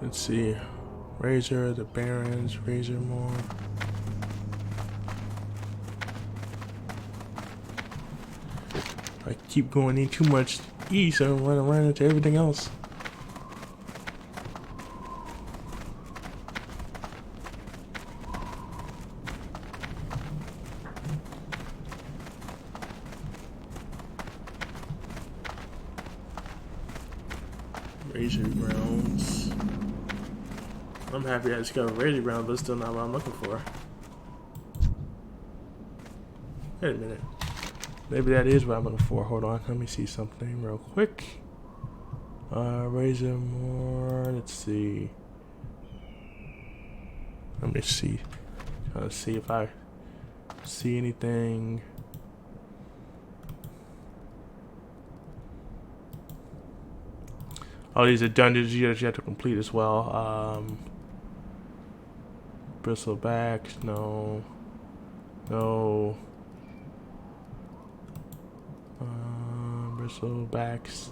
Let's see. Razor, the Barons, Razor more. I keep going in too much east and run into everything else. Razor Grounds. I'm happy I discovered Razor Grounds, but it's still not what I'm looking for. Wait a minute. Maybe that is what I'm looking for. Hold on. Let me see something real quick. Razor more. Let's see. Let me see. Trying to see if I see anything. Oh, these are dungeons you have to complete as well. Bristlebacks, no. No. Bristlebacks.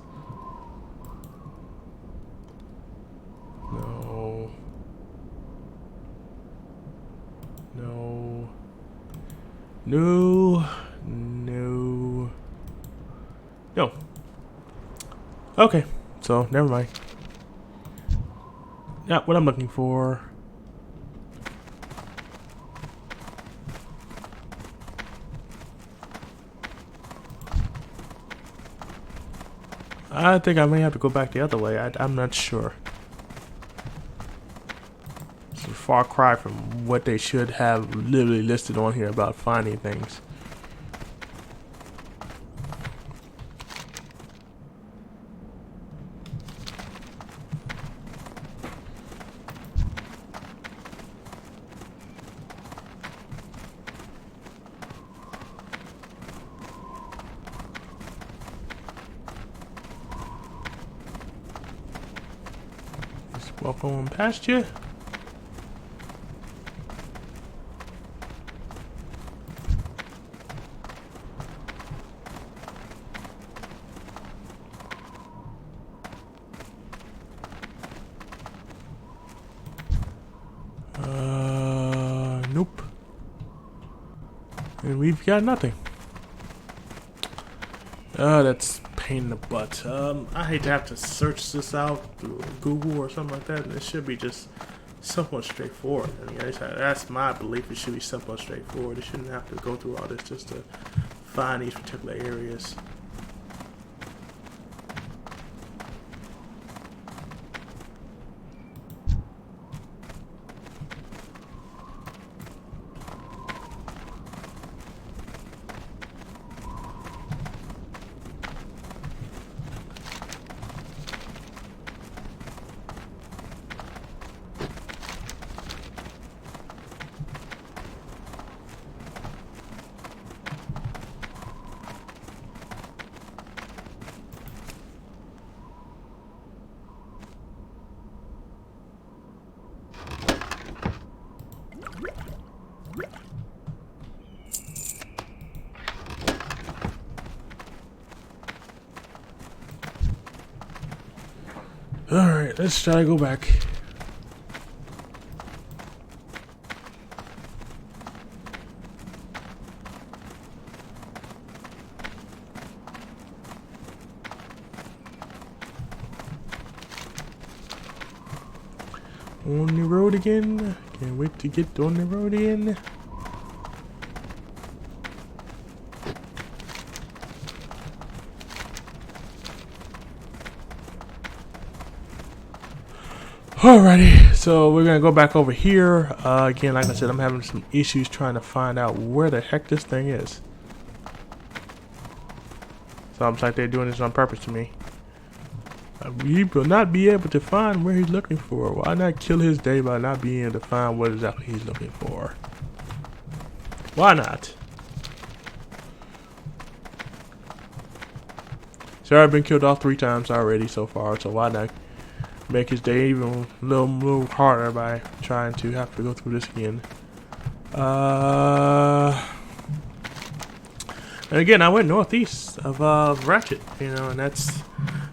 No. No. No. No. No. Okay. So, never mind. Not what I'm looking for. I think I may have to go back the other way. I'm not sure. It's a far cry from what they should have literally listed on here about finding things. Walk on past you. Nope. And we've got nothing. That's pain in the butt. I hate to have to search this out through Google or something like that, and it should be just simple and straightforward. I mean, that's my belief. It should be simple and straightforward. It shouldn't have to go through all this just to find these particular areas. Alright, let's try to go back. On the road again. Can't wait to get on the road again. Alrighty, so we're gonna go back over here. Again, like I said, I'm having some issues trying to find out where the heck this thing is. Sounds like they're doing this on purpose to me. He will not be able to find where he's looking for. Why not kill his day by not being able to find what exactly he's looking for? Why not? So I've been killed all 3 times already so far, so why not make his day even a little harder by trying to have to go through this again. And again, I went northeast of Ratchet, you know, and that's,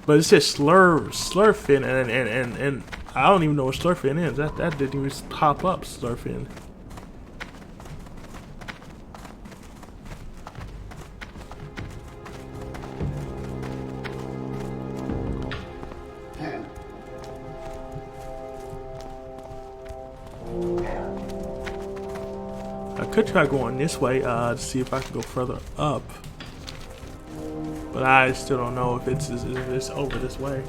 but it says Slurfin, and I don't even know what Slurfin is. That didn't even pop up, Slurfin. I could try going this way to see if I can go further up, but I still don't know if it's over this way.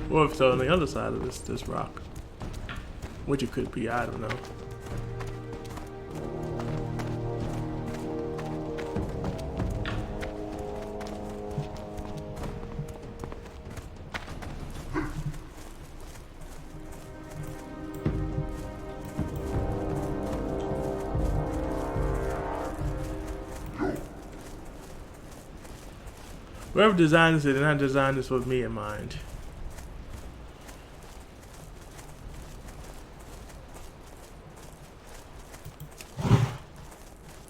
Or if it's on the other side of this rock, which it could be. I don't know. Whoever designed this did not design this with me in mind.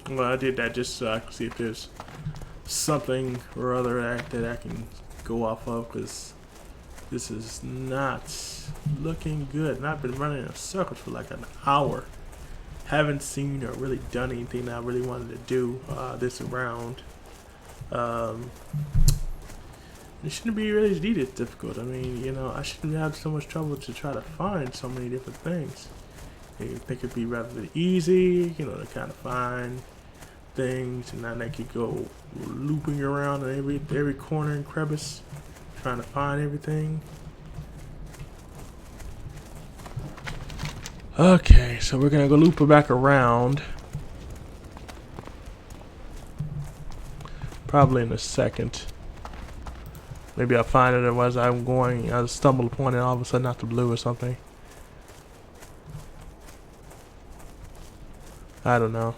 Well, I did that just so I can see if there's something or other that I can go off of, because this is not looking good. And I've been running in circles for like an hour. Haven't seen or really done anything that I really wanted to do this round. It shouldn't be really difficult. I mean, you know, I shouldn't have so much trouble to try to find so many different things. You think it'd be rather easy, you know, to kind of find things, and not make you go looping around in every corner and crevice trying to find everything. Okay, so we're gonna go loop it back around. Probably in a second. Maybe I'll find it as I'm going. I'll stumble upon it all of a sudden out the blue or something. I don't know.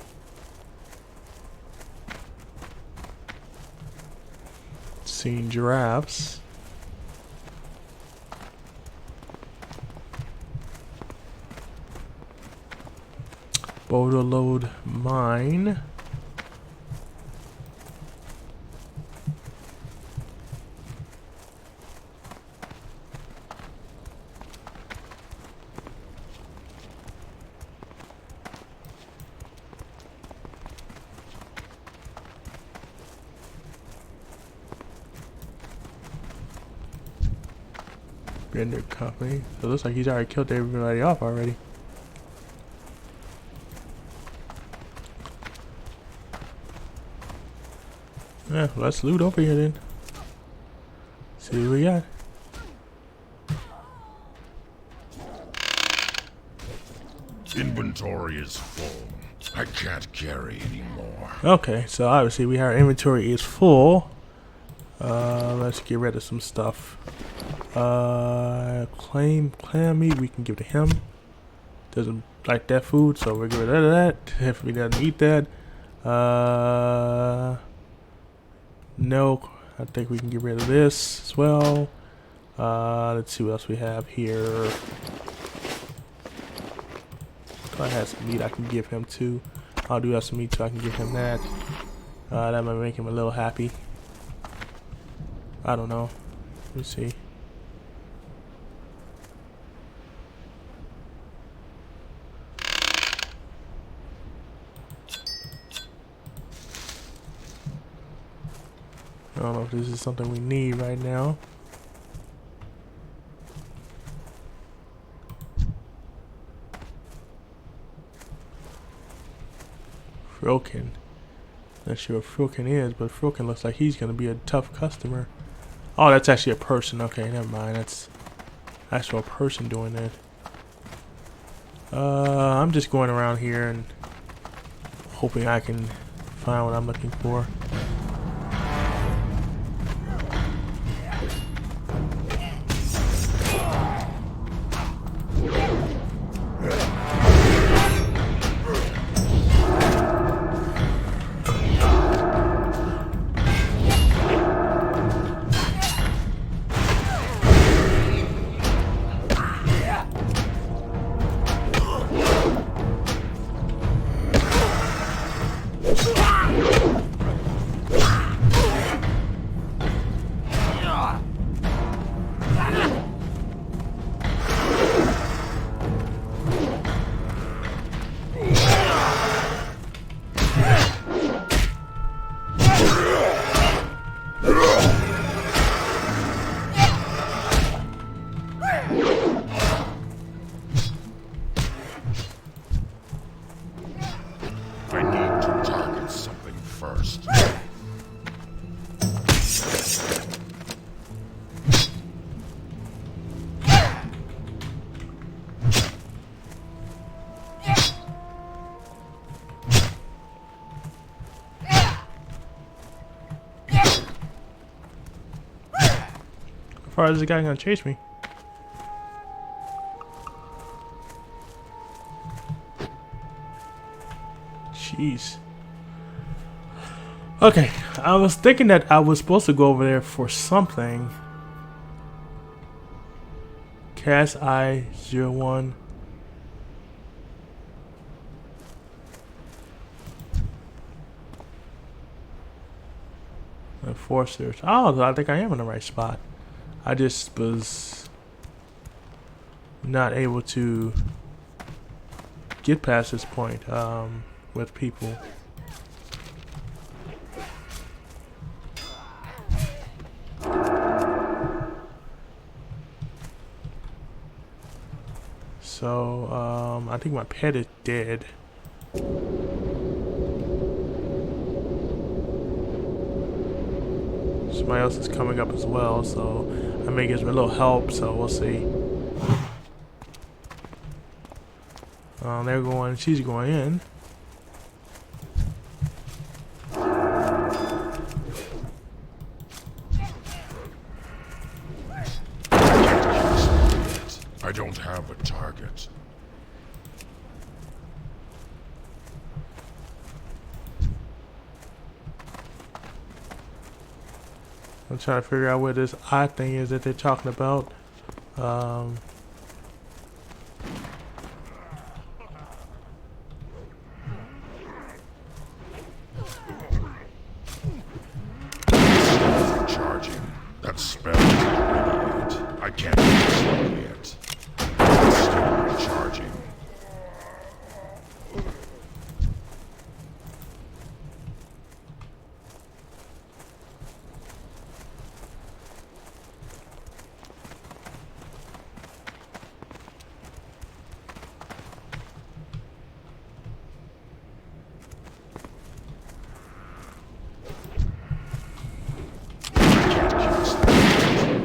Seen giraffes. Boulder load mine. Render company. So it looks like he's already killed everybody off already. Yeah, let's loot over here then. See what we got. Inventory is full. I can't carry anymore. Okay, so obviously our inventory is full. Let's get rid of some stuff. Clam meat we can give to him. Doesn't like that food, so we're get rid of that. If he doesn't eat that, no, I think we can get rid of this as well. Let's see what else we have here. I have some meat I can give him too. I'll do have some meat so I can give him that. That might make him a little happy. I don't know. Let me see. I don't know if this is something we need right now. Frilkin. Not sure what Frilkin is, but Frilkin looks like he's gonna be a tough customer. Oh, that's actually a person. Okay, never mind. That's actual person doing that. I'm just going around here and hoping I can find what I'm looking for. I need to target something first. How far is this guy gonna chase me? Jeez. Okay, I was thinking that I was supposed to go over there for something. Cast I-01. Enforcers. Oh, I think I am in the right spot. I just was not able to get past this point with people. So I think my pet is dead. Somebody else is coming up as well, so I may get some little help, so we'll see. They're going, she's going in. I don't have a target. I'm trying to figure out what this odd thing is that they're talking about. Recharging. That spell is radiant. I can't use it yet. It's still recharging.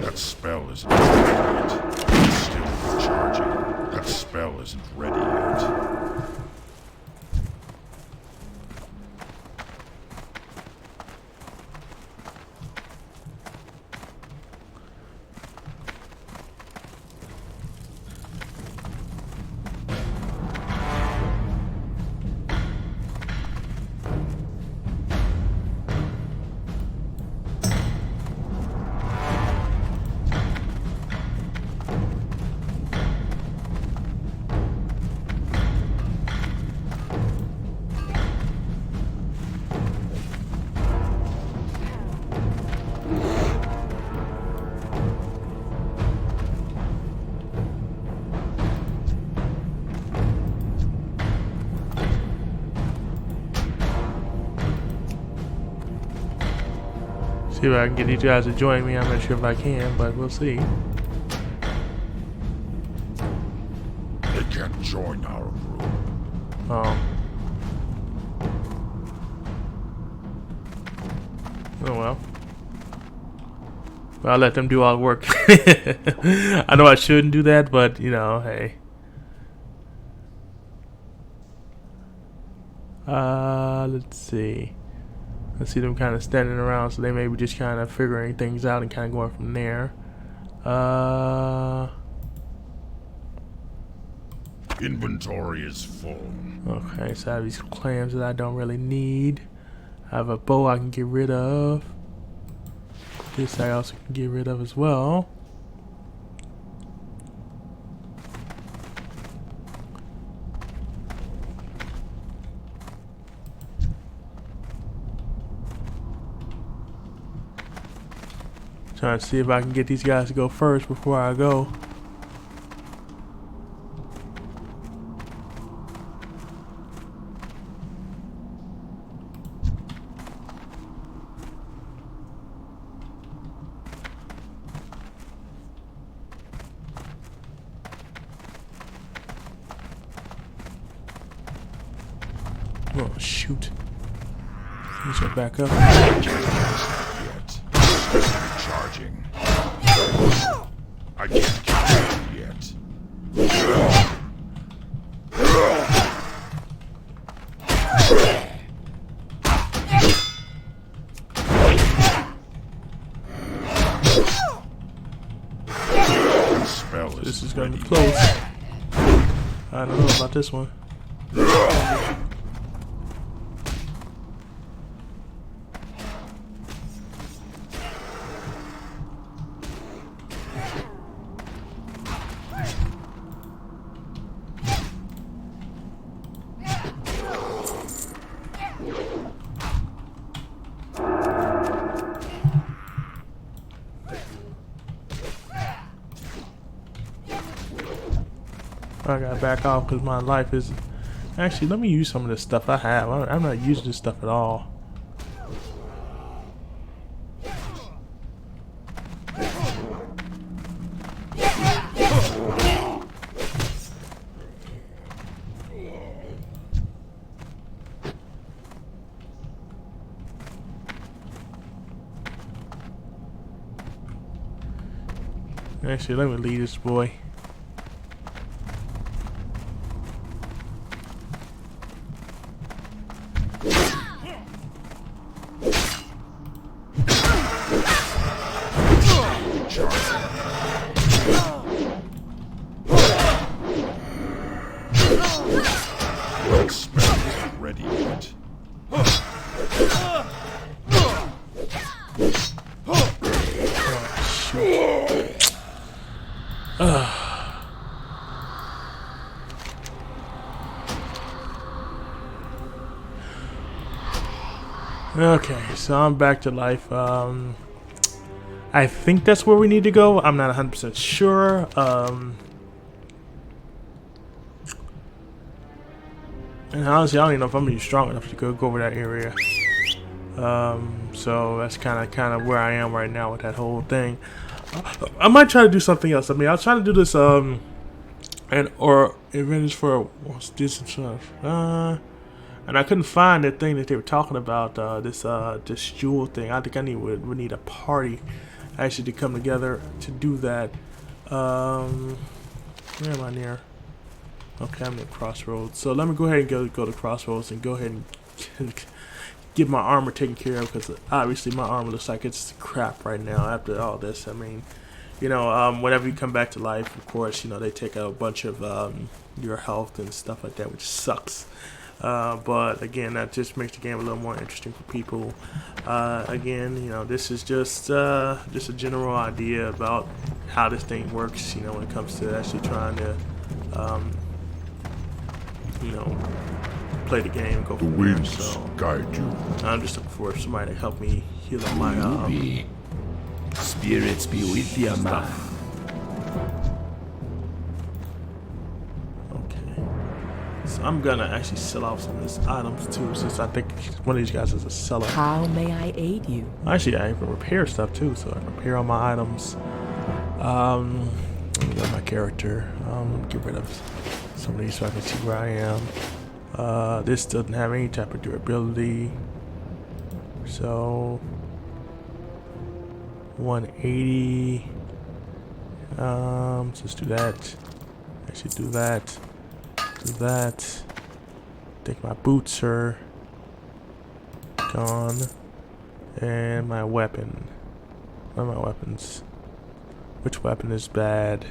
That spell isn't ready yet. It's still recharging. That spell isn't ready yet. See if I can get these guys to join me. I'm not sure if I can, but we'll see. They can't join our group. Oh. Oh well. I'll let them do all the work. I know I shouldn't do that, but you know, hey. Let's see. I see them kind of standing around, so they may be just kind of figuring things out and kind of going from there. Inventory is full. Okay, so I have these clams that I don't really need. I have a bow I can get rid of. This I also can get rid of as well. Trying to see if I can get these guys to go first before I go. Oh shoot. Let's go back up. Charging. I can't kill you yet. The spell This is ready. gonna be close. I don't know about this one. I gotta back off because my life is... Actually, let me use some of this stuff I have. I'm not using this stuff at all. Actually, let me leave this boy. The spell isn't ready yet. Okay, so I'm back to life. I think that's where we need to go. I'm not 100% sure. And honestly, I don't even know if I'm even strong enough to go over that area. So that's kind of where I am right now with that whole thing. I might try to do something else. I mean, I'll try to do this or advantage for distance stuff. And I couldn't find that thing that they were talking about. This jewel thing. I think we need a party actually to come together to do that. Where am I near? Okay, I'm near Crossroads. So let me go ahead and go to Crossroads and go ahead and get my armor taken care of, because obviously my armor looks like it's crap right now after all this. I mean, you know, whenever you come back to life, of course, you know, they take a bunch of your health and stuff like that, which sucks. But again, that just makes the game a little more interesting for people. Again, you know, this is just a general idea about how this thing works, you know, when it comes to actually trying to you know, play the game and go The from there. winds So guide you. I'm just looking for somebody to help me heal up my Spirits be with you, man. Okay. So I'm gonna actually sell off some of these items too, since I think one of these guys is a seller. How may I aid you? Actually, I can repair stuff too, so I can repair all my items. Let me go to my character. Get rid of some of these so I can see where I am. This doesn't have any type of durability, so 180. Just do that. Actually, do that. Do that. I think my boots are gone, and my weapon. Where are my weapons? Which weapon is bad?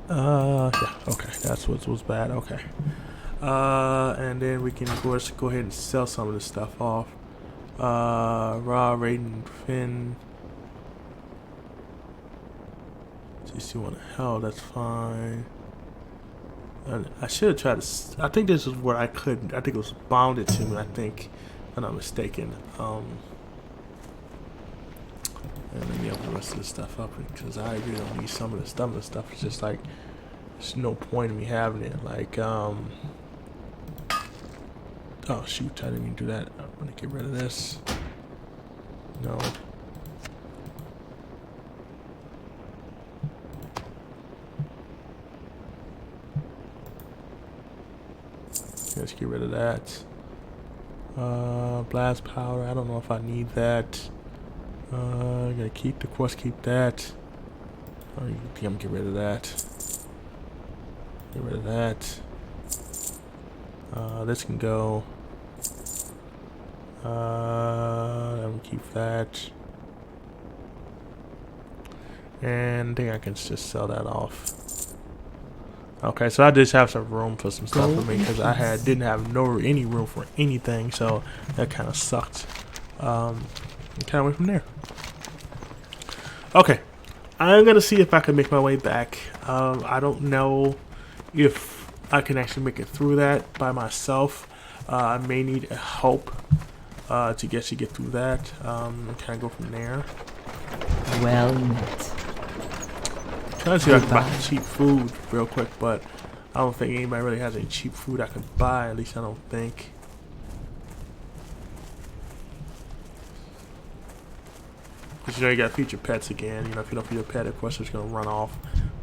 Yeah, okay, that's what was bad, okay. And then we can, of course, go ahead and sell some of this stuff off. Raw, Raiden, Finn. GC one hell, that's fine. And I should have tried to, I think this is where I couldn't, I think it was bounded to me, I think, if I'm not mistaken. And let me open the rest of this stuff up because I really don't need some of the stuff. It's just like there's no point in me having it. Like oh shoot, I didn't even do that. I'm gonna get rid of this. No. Let's get rid of that. Blast powder. I don't know if I need that. I'm gonna keep, of course, keep that. I'm gonna get rid of that. Get rid of that. This can go. I'm gonna keep that. And I think I can just sell that off. Okay, so I just have some room for some stuff for me because I didn't have any room for anything, so that kind of sucked. Kind of went from there. Okay, I'm gonna see if I can make my way back. I don't know if I can actually make it through that by myself. I may need help to get through that. Kind of go from there. Well met. Trying to see if I can buy cheap food real quick, but I don't think anybody really has any cheap food I can buy. At least I don't think. Because you got to feed your pets again. If you don't feed your pet, of course it's going to run off,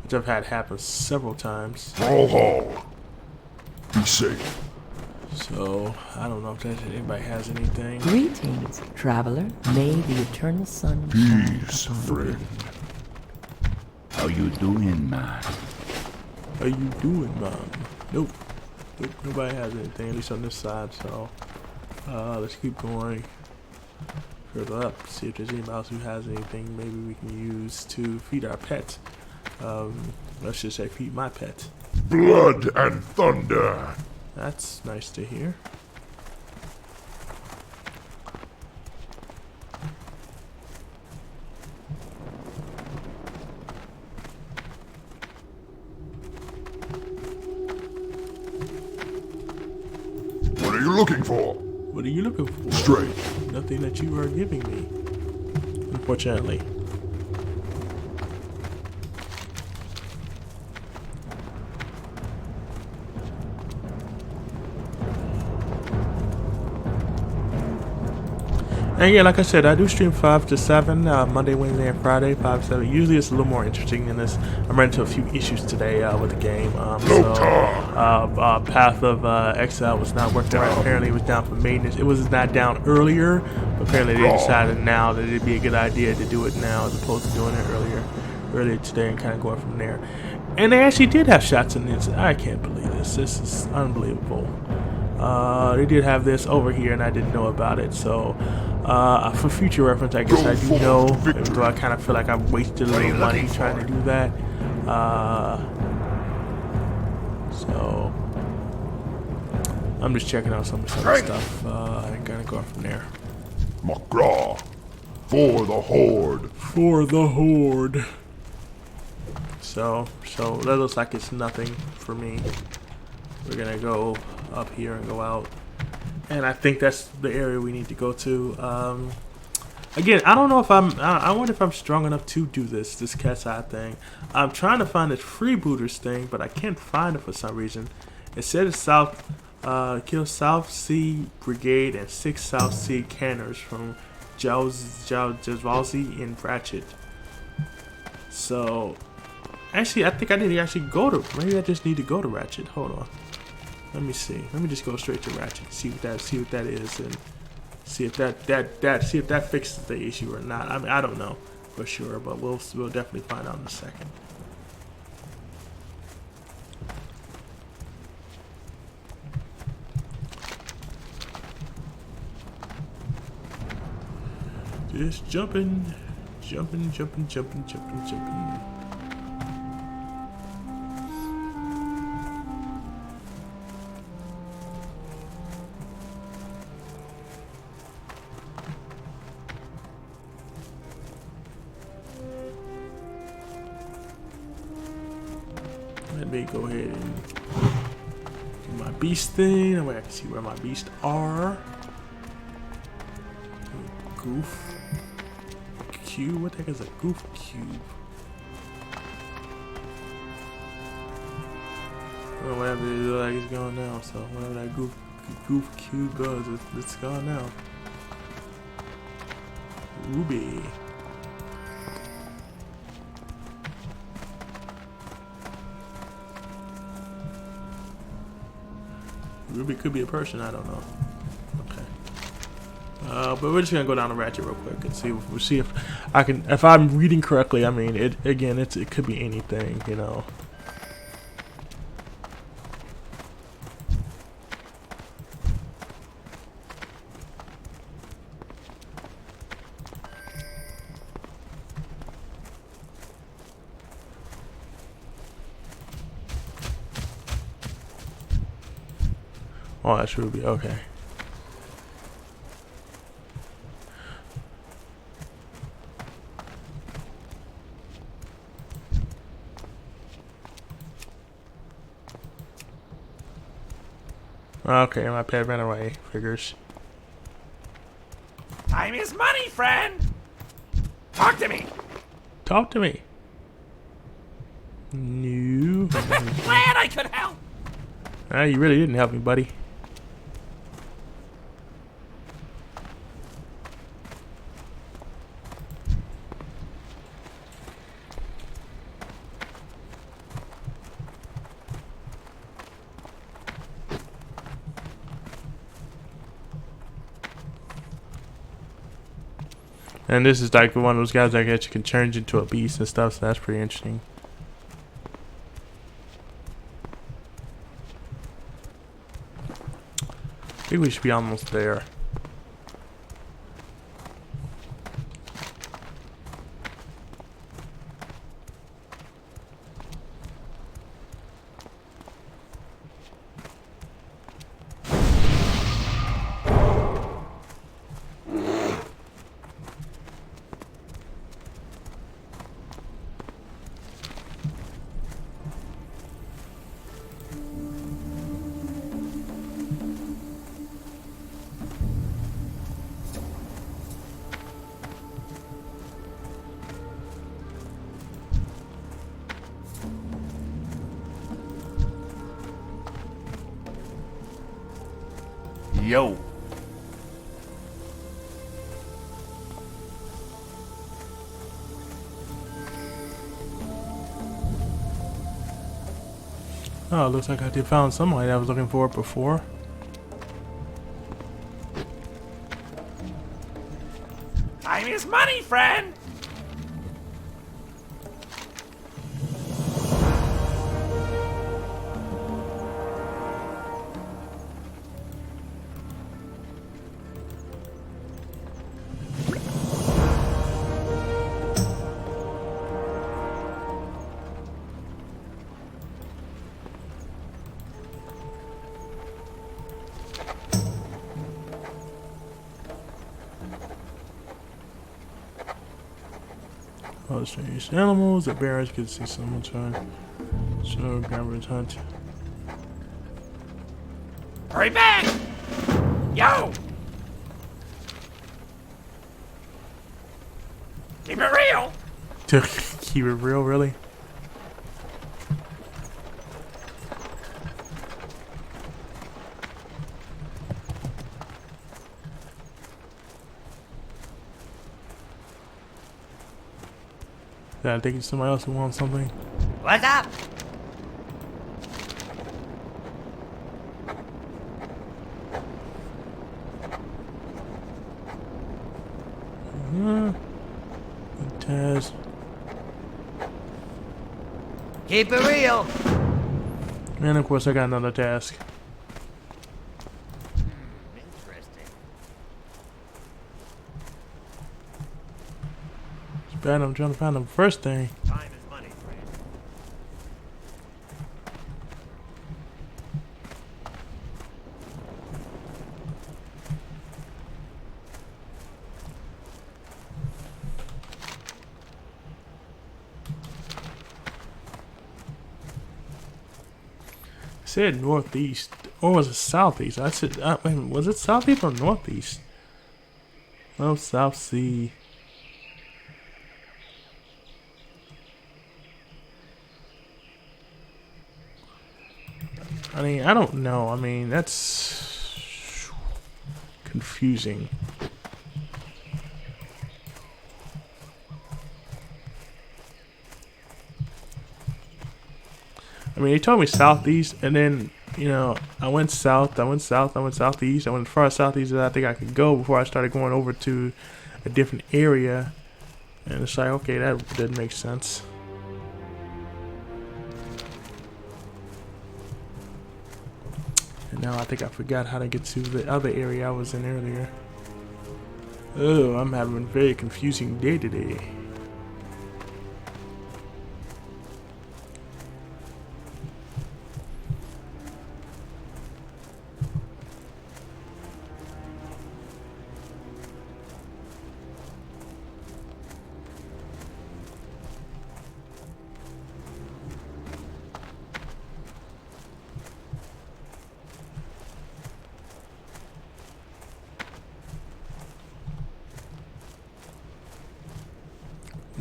which I've had happen several times. Brawlhall. Be safe. So I don't know if anybody has anything. Greetings, traveler. May the eternal sun shine Peace, upon friend. you. How you doing, man? How you doing, man? Nope. Nobody has anything, at least on this side. So let's keep going further up. See if there's anybody else who has anything maybe we can use to feed our pet. Let's just say feed my pet. Blood and thunder. That's nice to hear. What are you looking for? What are you looking for? Straight. Nothing that you are giving me, unfortunately. And yeah, like I said, I do stream 5 to 7, Monday, Wednesday, and Friday, 5 to 7. Usually it's a little more interesting than this. I'm running into a few issues today with the game. Path of Exile was not working right. Apparently it was down for maintenance. It was not down earlier, but apparently they decided now that it'd be a good idea to do it now as opposed to doing it earlier today and kind of going from there. And they actually did have shots in this. I can't believe this. This is unbelievable. They did have this over here and I didn't know about it, so for future reference I guess I do know, even though I kind of feel like I've wasted a little money trying to do that. So I'm just checking out some of the stuff and gonna go from there. McGraw. For the Horde. For the Horde. So that looks like it's nothing for me. We're gonna go up here and go out, and I think that's the area we need to go to. Again, I don't know if I wonder if I'm strong enough to do this cat's eye thing. I'm trying to find this freebooters thing, but I can't find it for some reason. It said it's kill South Sea Brigade and 6 South Sea Canners from Jazwazi in Ratchet. So, actually, I think I need to actually go to. Maybe I just need to go to Ratchet. Hold on. Let me see. Let me just go straight to Ratchet. See what that is, and see if that fixes the issue or not. I mean, I don't know for sure, but we'll definitely find out in a second. Just jumping. Let me go ahead and do my beast thing. That way I can see where my beasts are. Goof. Cube? What the heck is a goof cube? Well, whatever it looks like it's gone now, so whatever that goof cube goes, it's gone now. Ruby. Ruby could be a person, I don't know. Okay. But we're just gonna go down the Ratchet real quick and see if I can, if I'm reading correctly. I mean, it could be anything, you know. Oh, that's Ruby. Okay. Okay, my pet ran away. Figures. Time is money, friend! Talk to me! Talk to me. No. Glad I could help! You really didn't help me, buddy. And this is like one of those guys that actually can change into a beast and stuff, so that's pretty interesting. I think we should be almost there. Yo. Oh, it looks like I did found somebody that I was looking for before. Time is money, friend! Oh, strange animals. The bears could see someone trying. So, grandma's hunt. Hurry back! Yo! Keep it real. To keep it real, really. Yeah, I think it's somebody else who wants something. What's up? Taz. Keep it real. And of course, I got another task. Interesting. It's bad I'm trying to find the first thing. Time is money, friend. I said northeast, or was it southeast? I said, wait a minute, was it southeast or northeast? Oh, South Sea. I mean, I don't know. I mean, that's confusing. I mean, they told me southeast, and then, you know, I went south, I went south, I went southeast, I went as far as southeast as I think I could go before I started going over to a different area. And it's like, okay, that didn't make sense. And now I think I forgot how to get to the other area I was in earlier. Oh, I'm having a very confusing day today.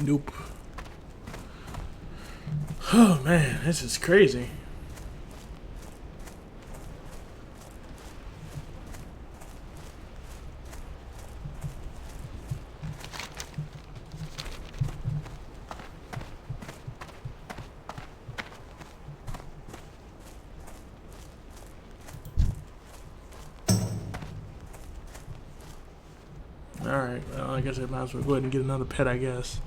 Nope. Oh man, this is crazy. Alright, well, I guess I might as well go ahead and get another pet, I guess.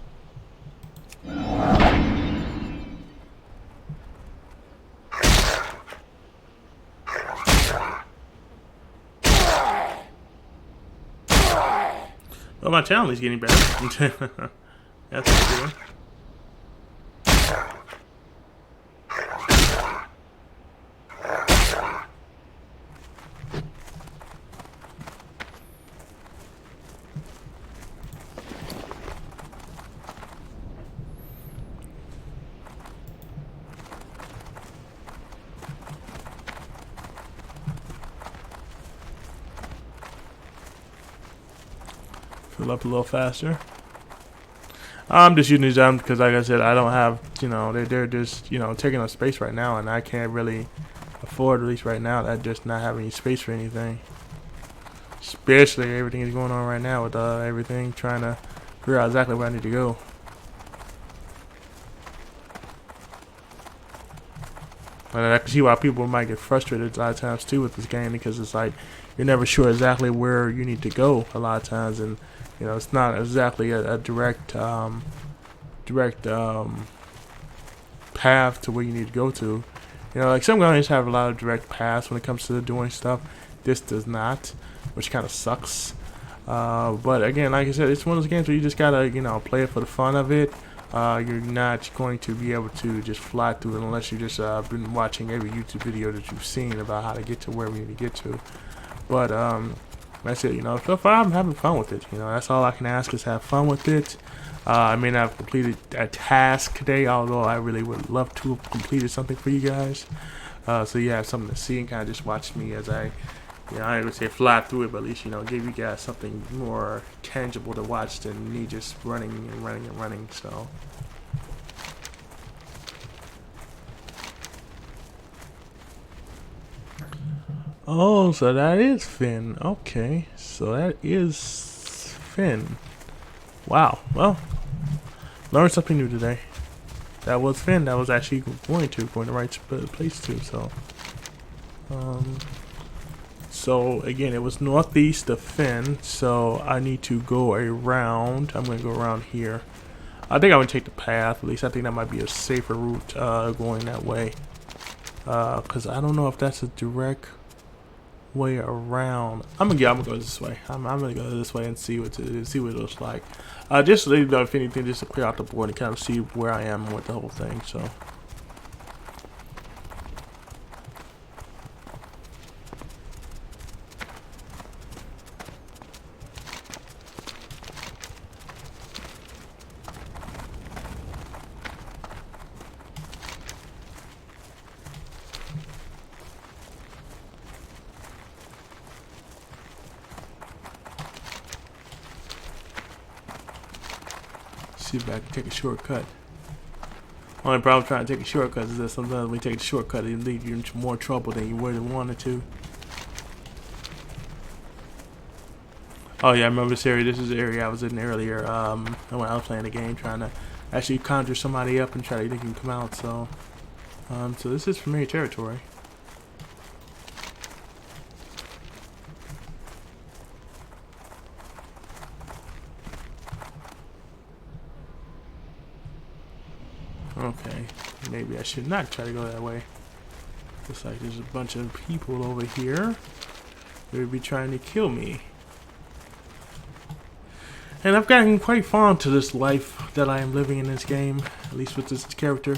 Well, my channel is getting better. That's good. Fill up a little faster. I'm just using these items because, like I said, I don't have, you know, they're just, you know, taking up space right now, and I can't really afford, at least right now, that just not having any space for anything. Especially everything is going on right now with everything, trying to figure out exactly where I need to go. And I can see why people might get frustrated a lot of times too with this game, because it's like you're never sure exactly where you need to go a lot of times, and you know, it's not exactly a direct path to where you need to go to. You know, like some games have a lot of direct paths when it comes to doing stuff. This does not, which kind of sucks. But again, like I said, it's one of those games where you just gotta, you know, play it for the fun of it. You're not going to be able to just fly through it unless you just been watching every YouTube video that you've seen about how to get to where we need to get to. But that's it, you know. So far, I'm having fun with it. You know, that's all I can ask is have fun with it. I may not have completed a task today, although I really would love to have completed something for you guys. So you have something to see and kind of just watch me as I Yeah, I ain't gonna say fly through it, but at least, you know, give you guys something more tangible to watch than me just running and running and running, so. Oh, so that is Finn. Okay, so that is Finn. Wow, well, learned something new today. That was Finn. That was actually going the right place too, so. So again, it was northeast of Finn, so I need to go around. I'm gonna go around here. I think I'm gonna take the path. At least I think that might be a safer route going that way. Cause I don't know if that's a direct way around. I'm gonna go this way. I'm gonna go this way and see what it looks like. Just so you know, if anything, just to clear out the board and kind of see where I am with the whole thing. So. See if I can take a shortcut. Only problem trying to take a shortcut is that sometimes when you take the shortcut, it leads you into more trouble than you would have wanted to. Oh yeah, I remember this area. This is the area I was in earlier when I was playing the game, trying to actually conjure somebody up and try to make him come out. So, so this is familiar territory. Okay, maybe I should not try to go that way. Looks like there's a bunch of people over here who would be trying to kill me. And I've gotten quite fond to this life that I am living in this game, at least with this character.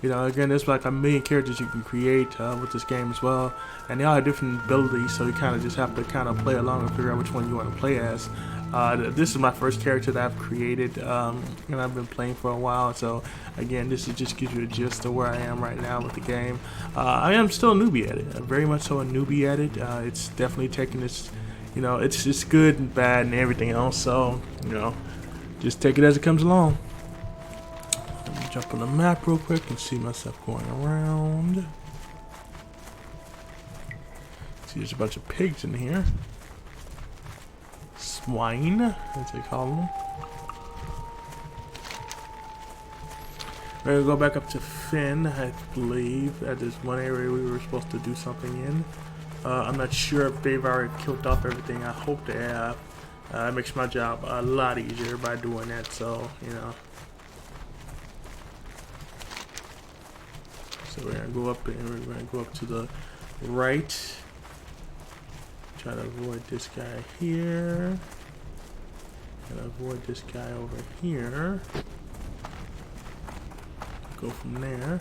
You know, again, there's like a million characters you can create with this game as well. And they all have different abilities, so you kind of just have to kind of play along and figure out which one you want to play as. This is my first character that I've created, and I've been playing for a while. So again, this is just gives you a gist of where I am right now with the game. I am still a newbie at it, very much so a newbie at it. It's definitely taking this, you know, it's good and bad and everything else. So you know, just take it as it comes along. Let me jump on the map real quick and see myself going around. See, there's a bunch of pigs in here. Swine, as they call them. We're gonna go back up to Finn, I believe. That is one area we were supposed to do something in. I'm not sure if they've already killed off everything. I hope they have. It makes my job a lot easier by doing that, so, you know. So we're gonna go up and we're gonna go up to the right. Try to avoid this guy here. Try to avoid this guy over here. Go from there.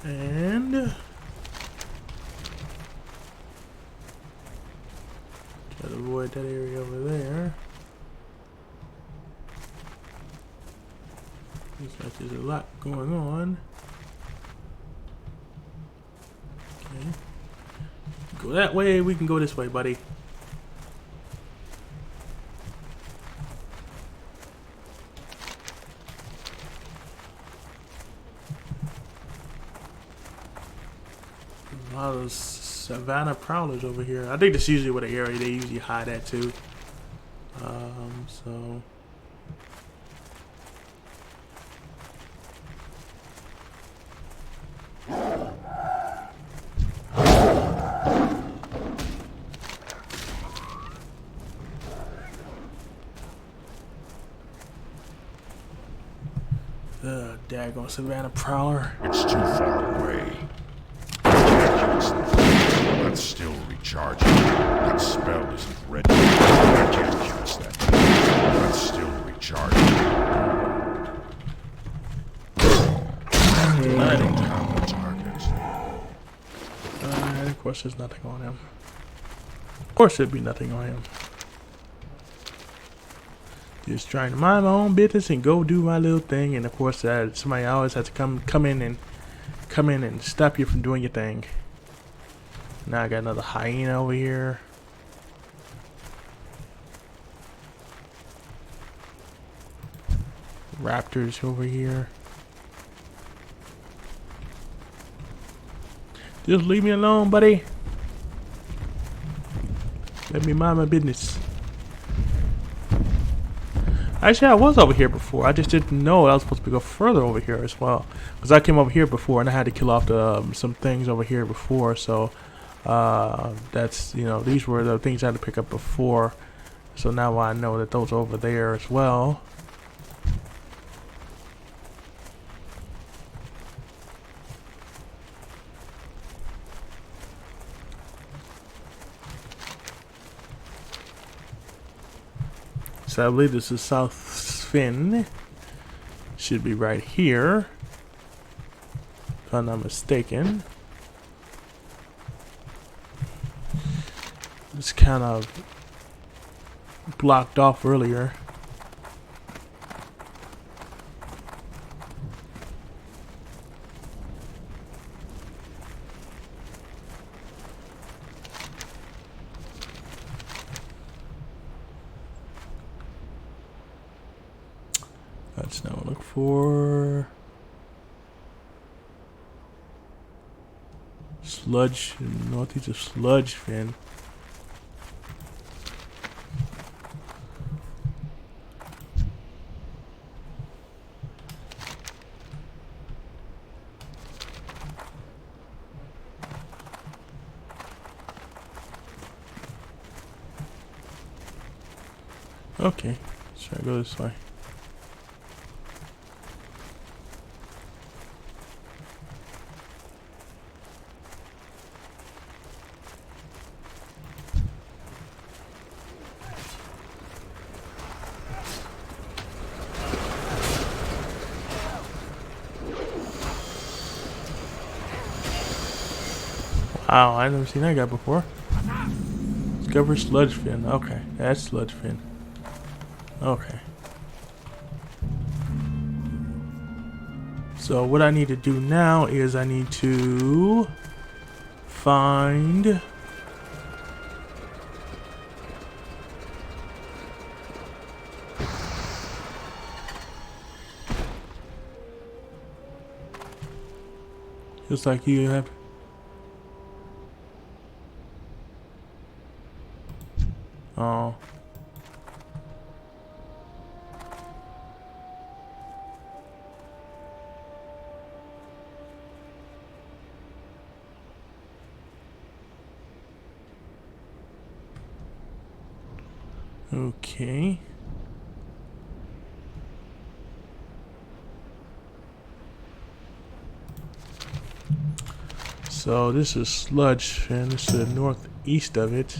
And try to avoid that area over there. Looks like there's a lot going on. Okay. Go that way, we can go this way, buddy. A lot of savannah prowlers over here. I think that's usually what the area they usually hide at too. So daggone savannah prowler. It's too far away. I can't use the thing. That's still recharging. That spell isn't ready. I can't use that thing. That's still recharging. I don't have the target. And of course there's nothing on him. Of course there'd be nothing on him. Just trying to mind my own business and go do my little thing, and of course somebody always has to come in and stop you from doing your thing. Now I got another hyena over here. Raptors over here. Just leave me alone, buddy. Let me mind my business. Actually, I was over here before. I just didn't know I was supposed to go further over here as well. Because I came over here before and I had to kill off the, some things over here before. So, that's, you know, these were the things I had to pick up before. So now I know that those are over there as well. So I believe this is South Finn. Should be right here, if I'm not mistaken. It's kind of blocked off earlier. Let's now look for sludge, northeast of Sludge Fin. Okay, let's try to go this way. Wow, I've never seen that guy before. Discover Sludge Fin. Okay, that's Sludge Fin. Okay. So what I need to do now is I need to find just like you have. Oh. Okay. So this is Sludge, and this is the northeast of it.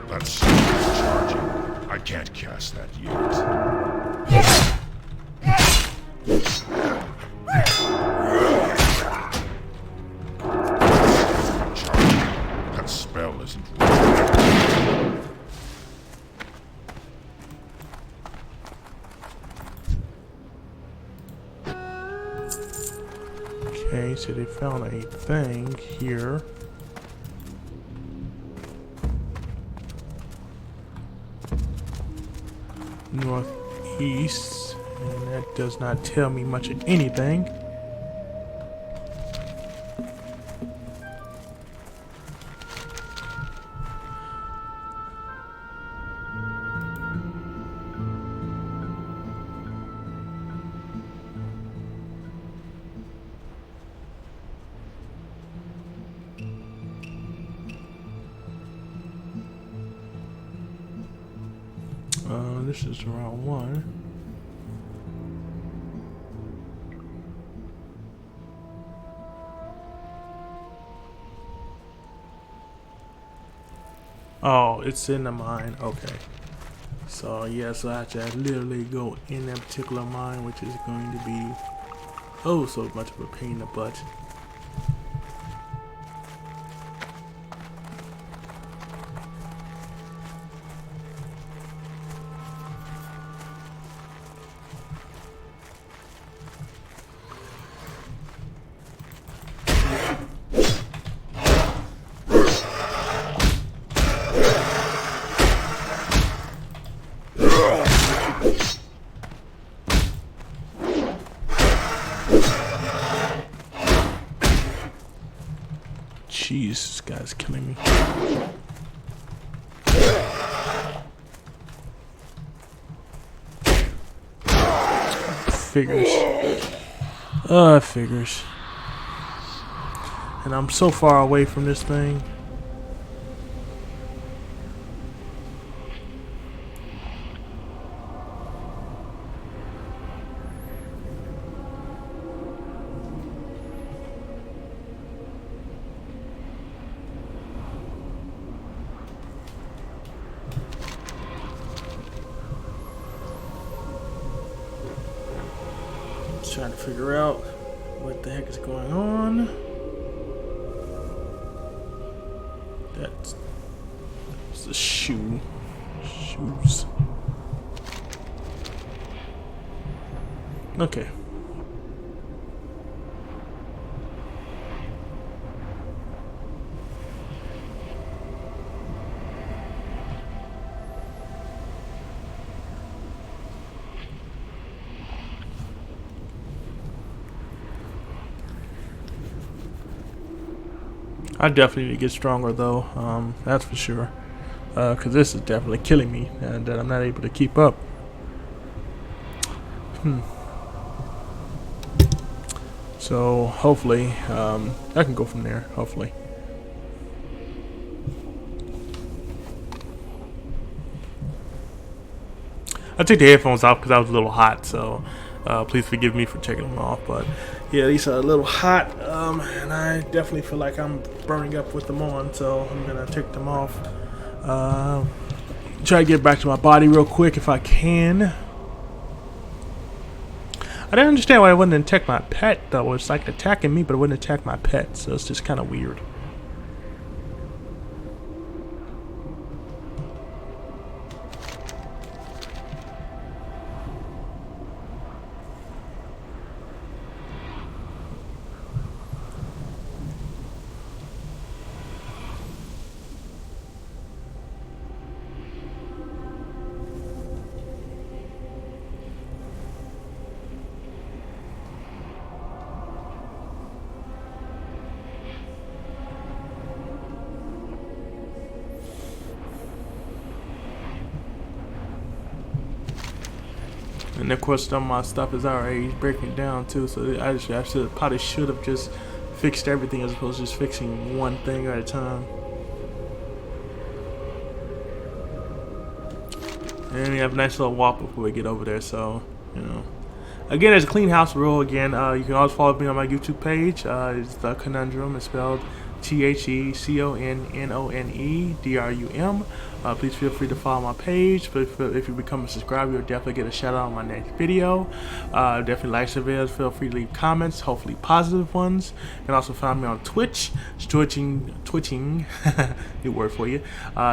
That spell is charging. I can't cast that yet. Charging. That spell isn't ready. Okay, so they found a thing here. Northeast, and that does not tell me much of anything. This is the wrong one. Oh, it's in the mine. Okay. So yes, I have to literally go in that particular mine, which is going to be oh so much of a pain in the butt. Jeez, this guy's killing me. Figures. Figures. And I'm so far away from this thing. Trying to figure out what the heck is going on. That's a shoe. Shoes. Okay. I definitely need to get stronger though, that's for sure. Because this is definitely killing me and that I'm not able to keep up. So hopefully, I can go from there, hopefully. I took the headphones off because I was a little hot, so please forgive me for taking them off. But yeah, these are a little hot, and I definitely feel like I'm burning up with them on, so I'm gonna take them off. Try to get back to my body real quick if I can. I didn't understand why it wouldn't attack my pet though. It's like attacking me, but it wouldn't attack my pet, so it's just kind of weird. And of course, some of my stuff is already breaking down too. So I probably should have just fixed everything as opposed to just fixing one thing at a time. And we have a nice little walk before we get over there. So you know, again, there's a clean house rule. Again, you can always follow me on my YouTube page. It's The Conundrum. It's spelled TheCononedrum. Please feel free to follow my page. But if you become a subscriber, you'll definitely get a shout out on my next video. Definitely like the videos. Feel free to leave comments, hopefully positive ones. And also find me on Twitch, twitching, new word for you.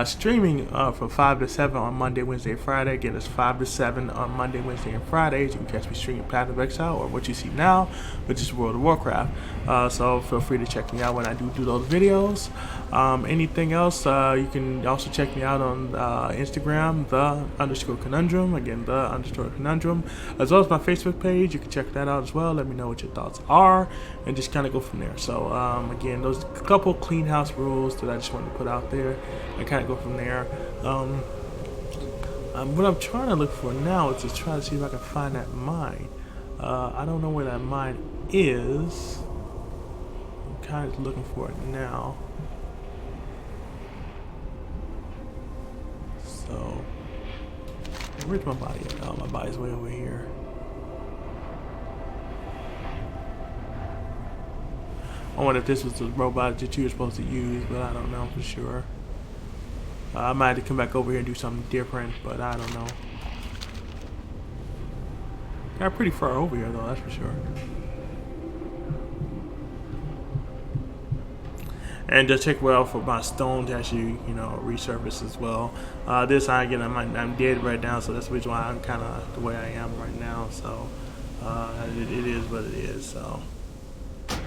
Streaming from 5 to 7 on Monday, Wednesday, and Friday. Again, it's 5 to 7 on Monday, Wednesday, and Fridays. You can catch me streaming Path of Exile or what you see now, which is World of Warcraft. So feel free to check me out when I do those videos. Anything else, you can also check me out on Instagram, _conundrum. Again, _conundrum, as well as my Facebook page. You can check that out as well. Let me know what your thoughts are, and just kind of go from there. So again, those couple clean house rules that I just wanted to put out there, and kind of go from there. What I'm trying to look for now is to try to see if I can find that mine. I don't know where that mine is. I'm kind of looking for it now. So Where's my body? Oh, my body's way over here. I wonder if this was the robot that you were supposed to use, but I don't know for sure. I might have to come back over here and do something different, but I don't know. Got pretty far over here though, that's for sure. And just check well for my stone to actually, you know, resurface as well. This again, I'm dead right now, so that's the reason why I'm kind of the way I am right now. So it is what it is. So you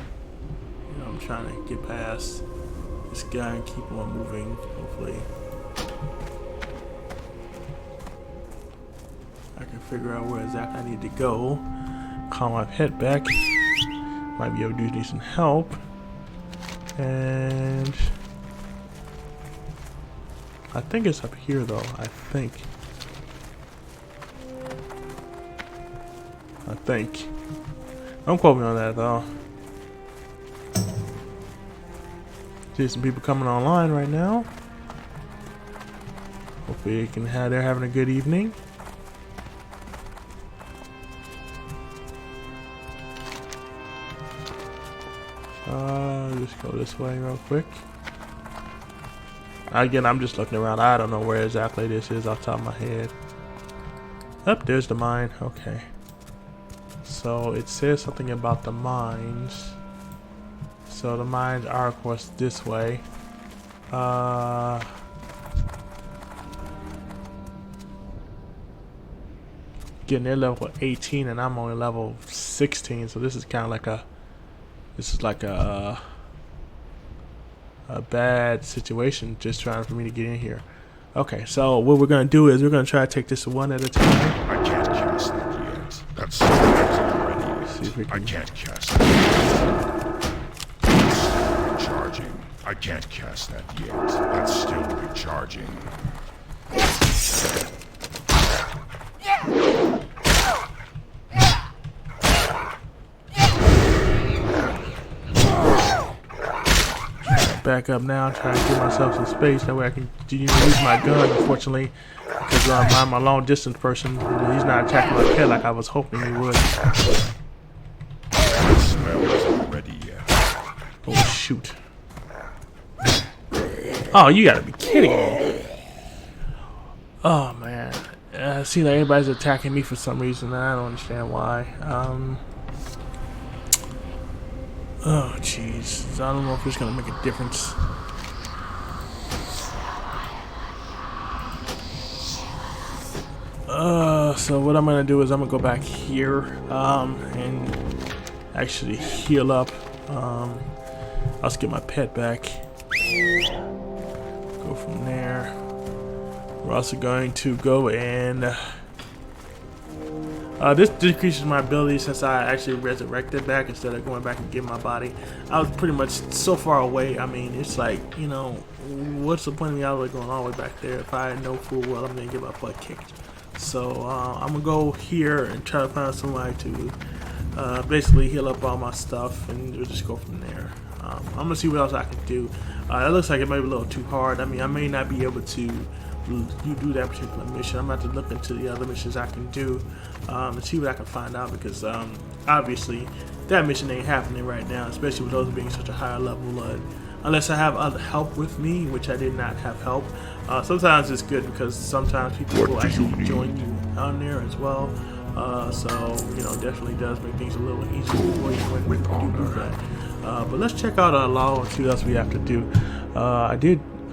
know, I'm trying to get past this guy and keep on moving. Hopefully, I can figure out where exactly I need to go. Call my pet back. Might be able to need some help. And I think it's up here though. I think. Don't quote me on that though. See some people coming online right now. Hopefully they're having a good evening. Just go this way real quick. Again, I'm just looking around. I don't know where exactly this is off the top of my head. Up there's the mine. Okay. So it says something about the mines. So the mines are of course this way. Again, they're level 18 and I'm only level 16, so this is kind of like a bad situation just trying for me to get in here. Okay, so what we're gonna do is we're gonna try to take this one at a time. I can't cast that yet. That's already. See if we can. I can't cast that. That's still recharging. I can't cast that yet. That's still recharging. Back up now, trying to give myself some space. That way I can continue to use my gun, unfortunately, because I'm a long distance person. He's not attacking my pet like I was hoping he would. The smell isn't ready yet. Oh, shoot. Oh, you gotta be kidding me. Oh, man. See, like everybody's attacking me for some reason. I don't understand why. Oh, jeez. I don't know if it's gonna make a difference. So what I'm gonna do is I'm gonna go back here, and actually heal up. I'll just get my pet back. Go from there. We're also going to go and this decreases my ability since I actually resurrected back instead of going back and getting my body. I was pretty much so far away. I mean, it's like, you know, what's the point of me all the way going all the way back there if I know full well I'm gonna get my butt kicked. So I'm gonna go here and try to find somebody to basically heal up all my stuff, and we'll just go from there. I'm gonna see what else I can do. It looks like it may be a little too hard. I mean, I may not be able to do that particular mission. I'm about to look into the other missions I can do and see what I can find out, because obviously that mission ain't happening right now, especially with those being such a higher level. Unless I have other help with me, which I did not have help. Sometimes it's good because sometimes people will actually join you on there as well. So, you know, definitely does make things a little easier for you when you do that. But let's check out our law and see what else we have to do.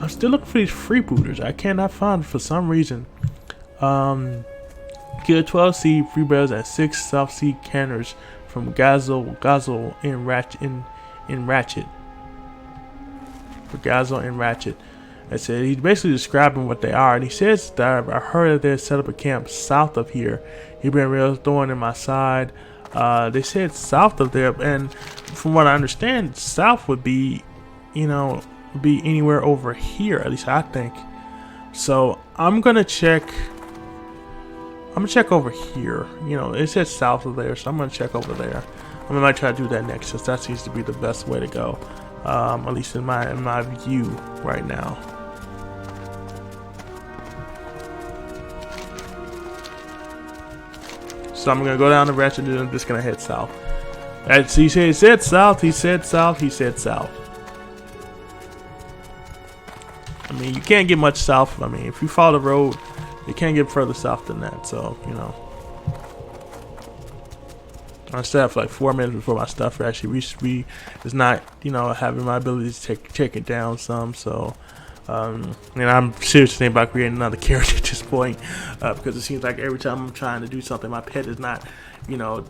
I'm still looking for these freebooters. I cannot find for some reason. Kill 12 seed freebearers and 6 South Sea canners from Gazel in Ratchet. For Gazel and Ratchet. I said he's basically describing what they are, and he says that I heard that they set up a camp south of here. He been real thorn in my side. They said south of there, and from what I understand, south would be, you know, be anywhere over here, at least I think. So I'm gonna check over here. You know, it says south of there, so I'm gonna check over there. I might try to do that next, since that seems to be the best way to go, at least in my view right now. So I'm gonna go down the ratchet and I'm just gonna head south. He said south, he said south, he said south. I mean, you can't get much south. I mean, if you follow the road, you can't get further south than that. So, you know. I still have like 4 minutes before my stuff actually reached me. It's not, you know, having my ability to take it down some. So, and I'm seriously thinking about creating another character at this point, because it seems like every time I'm trying to do something, my pet is not, you know,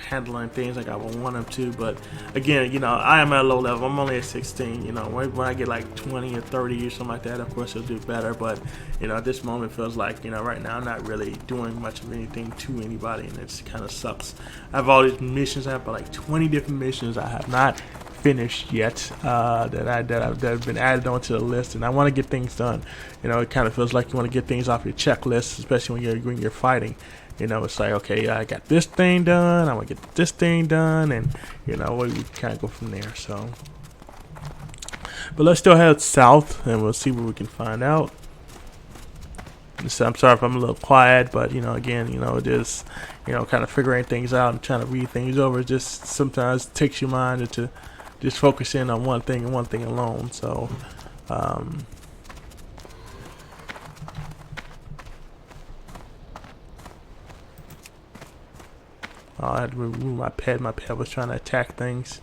handling things like I would want him to. But again, you know, I am at a low level. I'm only at 16. You know, when I get like 20 or 30 or something like that, of course, it'll do better. But you know, at this moment, it feels like, you know, right now I'm not really doing much of anything to anybody, and it kind of sucks. I have all these missions. I have like 20 different missions I have not finished yet, that have been added onto the list, and I want to get things done. You know, it kind of feels like you want to get things off your checklist, especially when you're fighting. You know, it's like, okay, I got this thing done, I want to get this thing done, and you know, we kind of go from there. So, but let's still head south, and we'll see what we can find out. So I'm sorry if I'm a little quiet, but you know, again, you know, it is, you know, kind of figuring things out and trying to read things over. It just sometimes takes your mind into just focus in on one thing and one thing alone. So, I had to remove my pet. My pet was trying to attack things.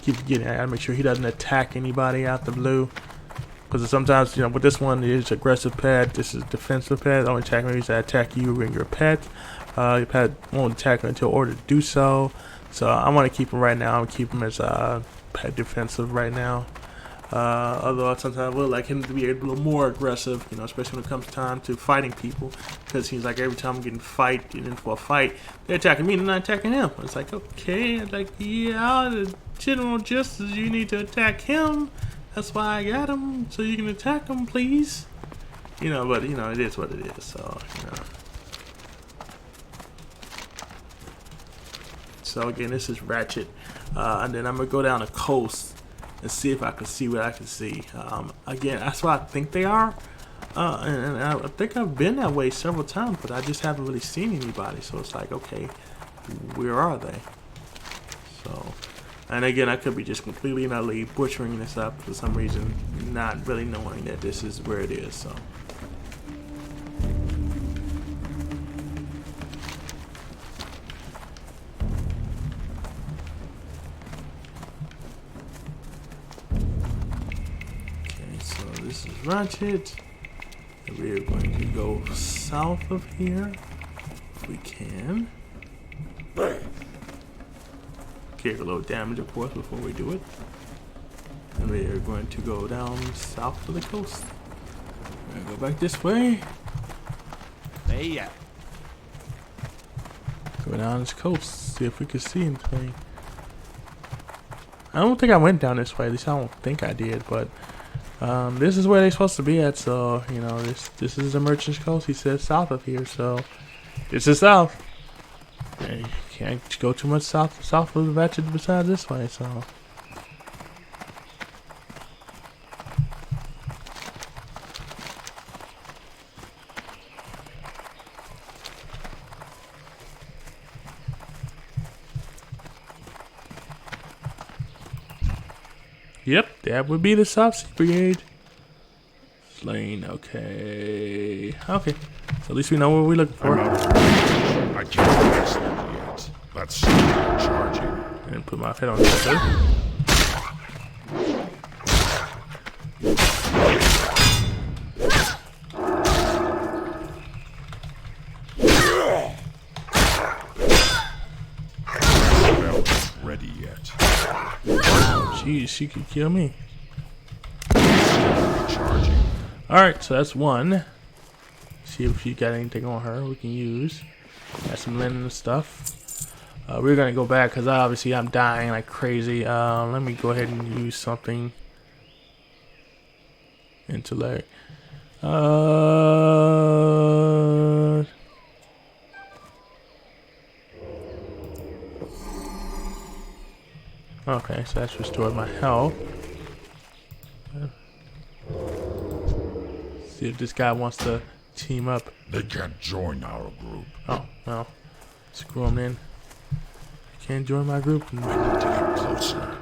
Keep getting. I gotta make sure he doesn't attack anybody out the blue. Because sometimes, you know, with this one, it's aggressive pet. This is defensive pet. Only attack me to attack you and your pet. Your pet won't attack until ordered to do so. So I want to keep him right now. I'm keep him as pet defensive right now. Although sometimes I would like him to be a little more aggressive, you know, especially when it comes time to fighting people. Because he's like, every time I'm getting into a fight, they're attacking me and I'm not attacking him. It's like, okay, like, yeah, the general justice, you need to attack him. That's why I got him, so you can attack him, please. You know, but you know, it is what it is. So, you know. So again, this is Ratchet, and then I'm gonna go down the coast and see if I can see what I can see. Again, that's what I think they are, and I think I've been that way several times, but I just haven't really seen anybody. So it's like, okay, where are they? So. And again, I could be just completely and utterly butchering this up for some reason, not really knowing that this is where it is. So, okay, so this is Ratchet. And we are going to go south of here if we can. Take a little damage, of course, before we do it. And we are going to go down south of the coast. We're gonna go back this way. Hey, Go down this coast, see if we can see anything. I don't think I went down this way, at least I don't think I did, but this is where they're supposed to be at, so you know, this is the merchant's coast. He says south of here, so this is south. You can't go too much south of the Ratchet besides this way, so. Yep, that would be the South Sea Brigade. Slain, okay. Okay, so at least we know what we're looking for. I can't fix that yet. That's still charging. And put my head on this too. Well, not ready yet. Jeez, she could kill me. Charging. Alright, so that's one. See if she got anything on her we can use. Got some linen and stuff. We're gonna go back because obviously I'm dying like crazy. Let me go ahead and use something. Intellect. Okay, so that's restored my health. See if this guy wants to team up. They can't join our group. Oh. Well, screw him then. Can't join my group. I need to get closer.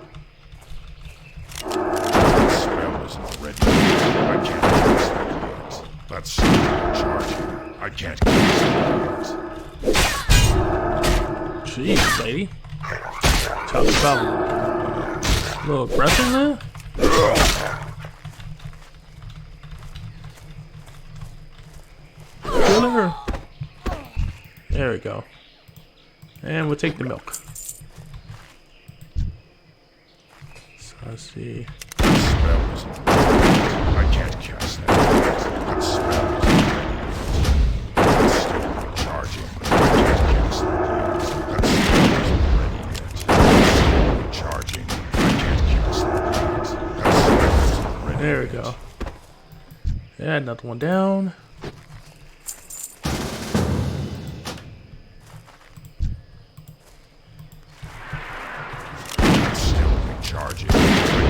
That spell isn't ready. I can't cast that yet. That's still charging. I can't cast that yet. Jeez, lady. Talk about a little aggressive there. Kill her. There we go. And we'll take the milk. So let's see. That spell isn't ready. I can't cast that yet. That spell isn't ready yet. That's still recharging. I can't cast that yet. That spell isn't ready yet. That's still recharging. I can't cast that yet. That spell isn't ready. There we go. Yeah, another one down. That's still recharging. I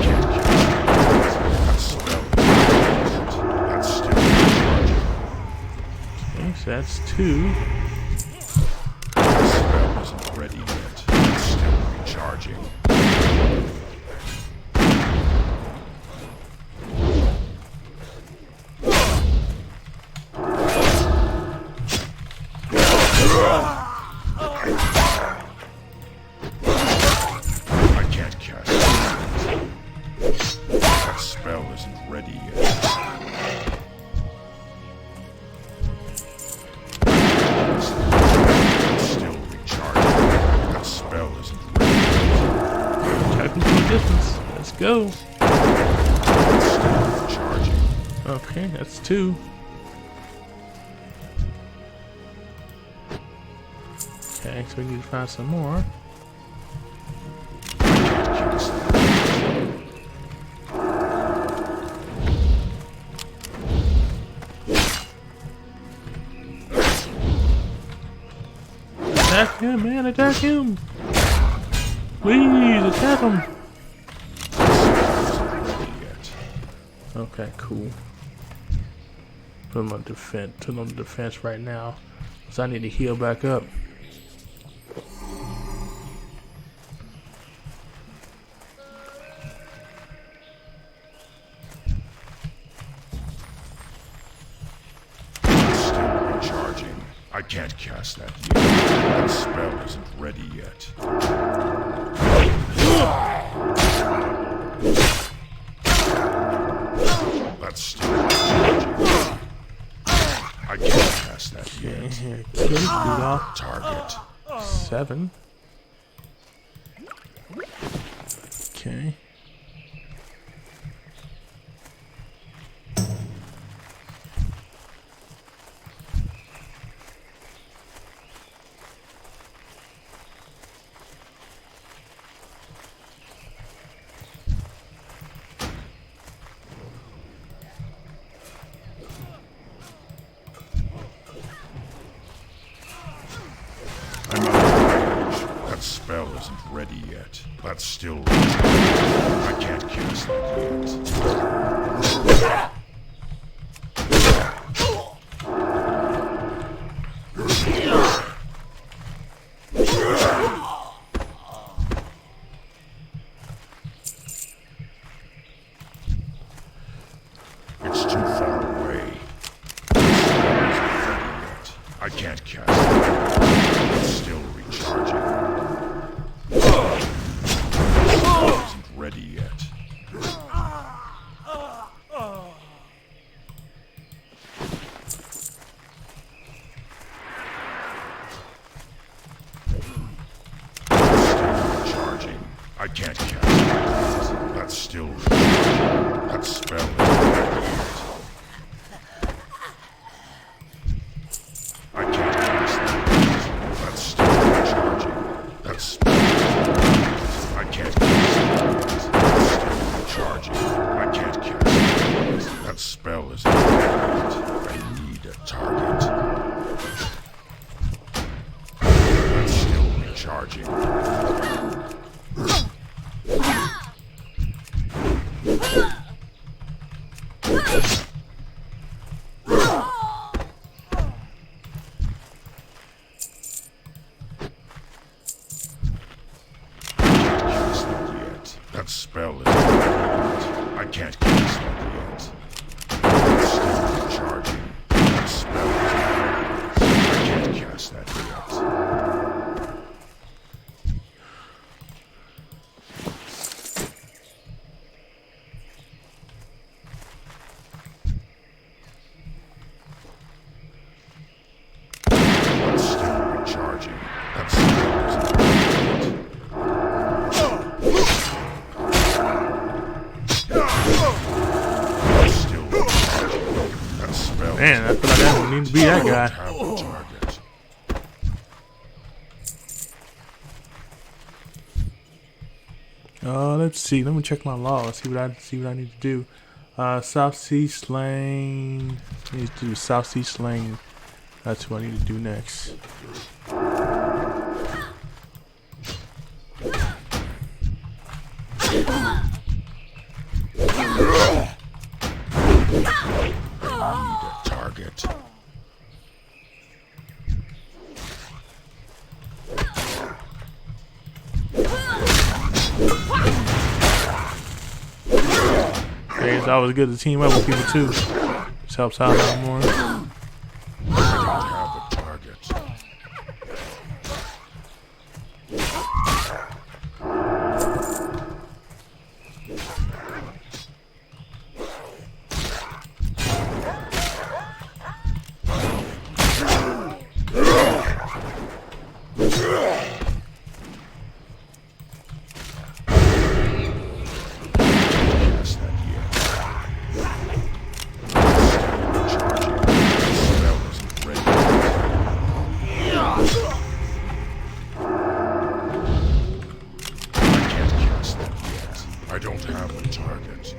can't cast that yet. That spell isn't ready yet. That's still recharging. Okay, so that's 2. That spell isn't ready yet. It's still recharging. I can't cast it. That spell isn't ready yet. It's still recharging. That spell isn't ready. Talking to the distance. Let's go. It's still recharging. Okay, that's 2. Okay, so we need to find some more. I can't cast that. Attack him, man, attack him! Please, attack him! Ready yet. Okay, cool. Put him on defense. Put him on defense right now. So I need to heal back up. It's still recharging. I can't cast that yet. That spell isn't ready yet. That's still recharging. I can't cast that Okay, yet. here, kill it, off. Target. 7. Okay. I'm out of range. That spell isn't ready yet. That's still recharging. I can't cast that yet. It's too far away. I can't cast it. It's still recharging. It isn't ready yet. It's still recharging. I can't cast it. That's still recharging. That spell isn't ready yet. I can't cast that. That's still recharging. That's spell. I can't cast that. That's still recharging. I can't cast that. That spell is activated. I need a target. That's still recharging. spell is I can't cast that yet. It's still charging. That spell is I can't cast that yet. It's still recharging. That spell is Man, I feel like I don't need to be that guy. target. Let's see. Let me check my log. See what I need to do. South Sea Slang. I need to do South Sea Slang. That's what I need to do next. Target. Hey, it's always good to team up with people too. This helps out a lot more. I don't have a target. I don't have a target.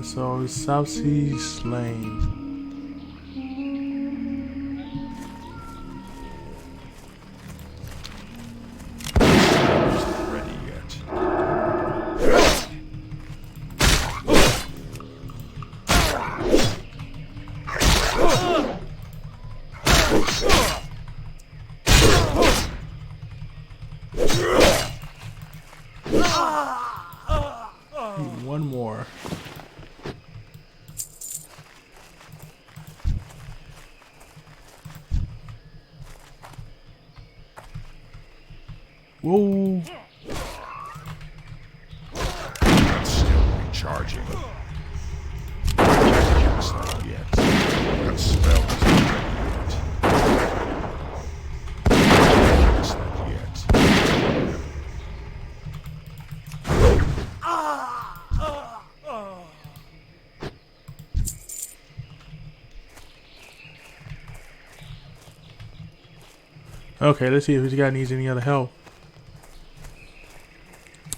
So South Sea Slang. Ready yet? One more. Whoa. That's still recharging. I can't cast that yet. That spell isn't ready yet. I can't cast that yet. Okay, let's see if this guy needs any other help.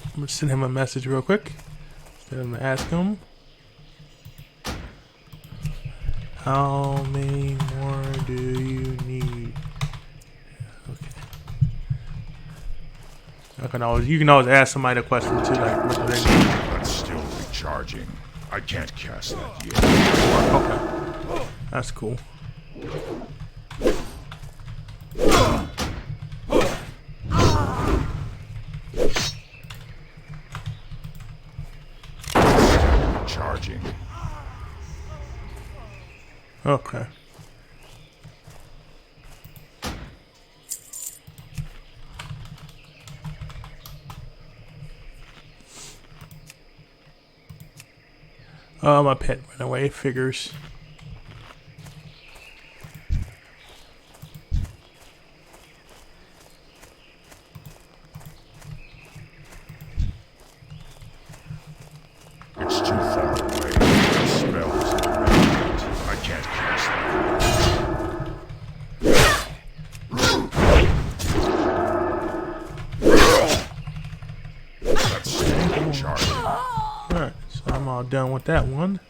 I'm gonna send him a message real quick. I'm gonna ask him, how many more do you need? Okay. You can always ask somebody a question too, like what do they need? That's still recharging. I can't cast that yet. Okay, that's cool. Charging. Okay. Oh, my pet ran away. Figures. It's too far away. The spell isn't ready yet. I can't cast that. That's still charging. Alright, so I'm all done with that one.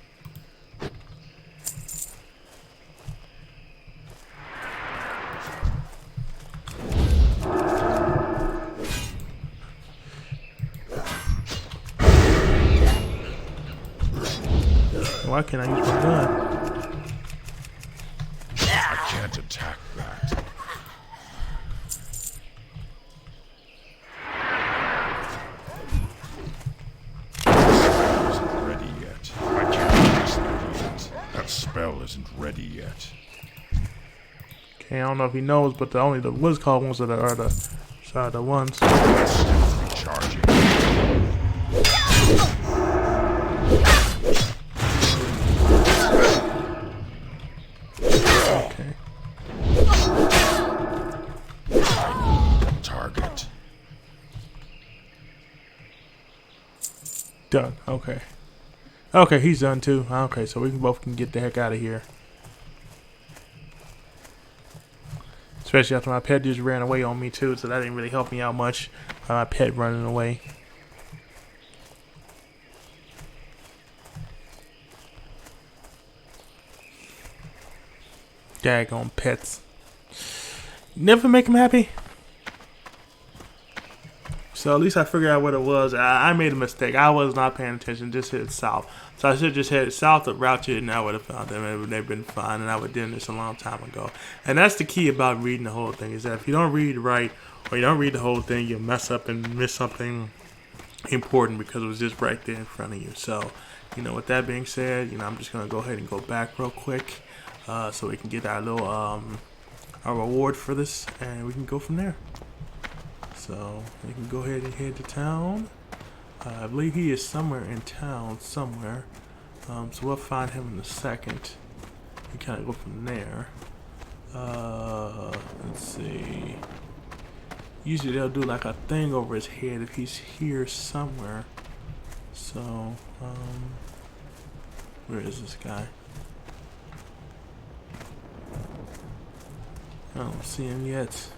Why can't I use my gun? I can't attack that. Isn't ready yet. I can't use that yet. That spell isn't ready yet. Okay, I don't know if he knows, but only the what's called ones that are the ones. That's still recharging. Okay. Target. Done. Okay. Okay, he's done too. Okay, so we can get the heck out of here. Especially after my pet just ran away on me too, so that didn't really help me out much. My pet running away. Daggone pets. Never make them happy. So at least I figured out what it was. I made a mistake. I was not paying attention. Just hit south. So I should have just headed south of Route 2 and I would have found them. They've been fine, and I would have done this a long time ago. And that's the key about reading the whole thing, is that if you don't read right, or you don't read the whole thing, you'll mess up and miss something important because it was just right there in front of you. So, with that being said, I'm just going to go ahead and go back real quick so we can get our little our reward for this, and we can go from there. So we can go ahead and head to town. I believe he is somewhere in town somewhere. So we'll find him in a second. We kind of go from there. Let's see. Usually they'll do like a thing over his head if he's here somewhere. So, where is this guy? I don't see him yet.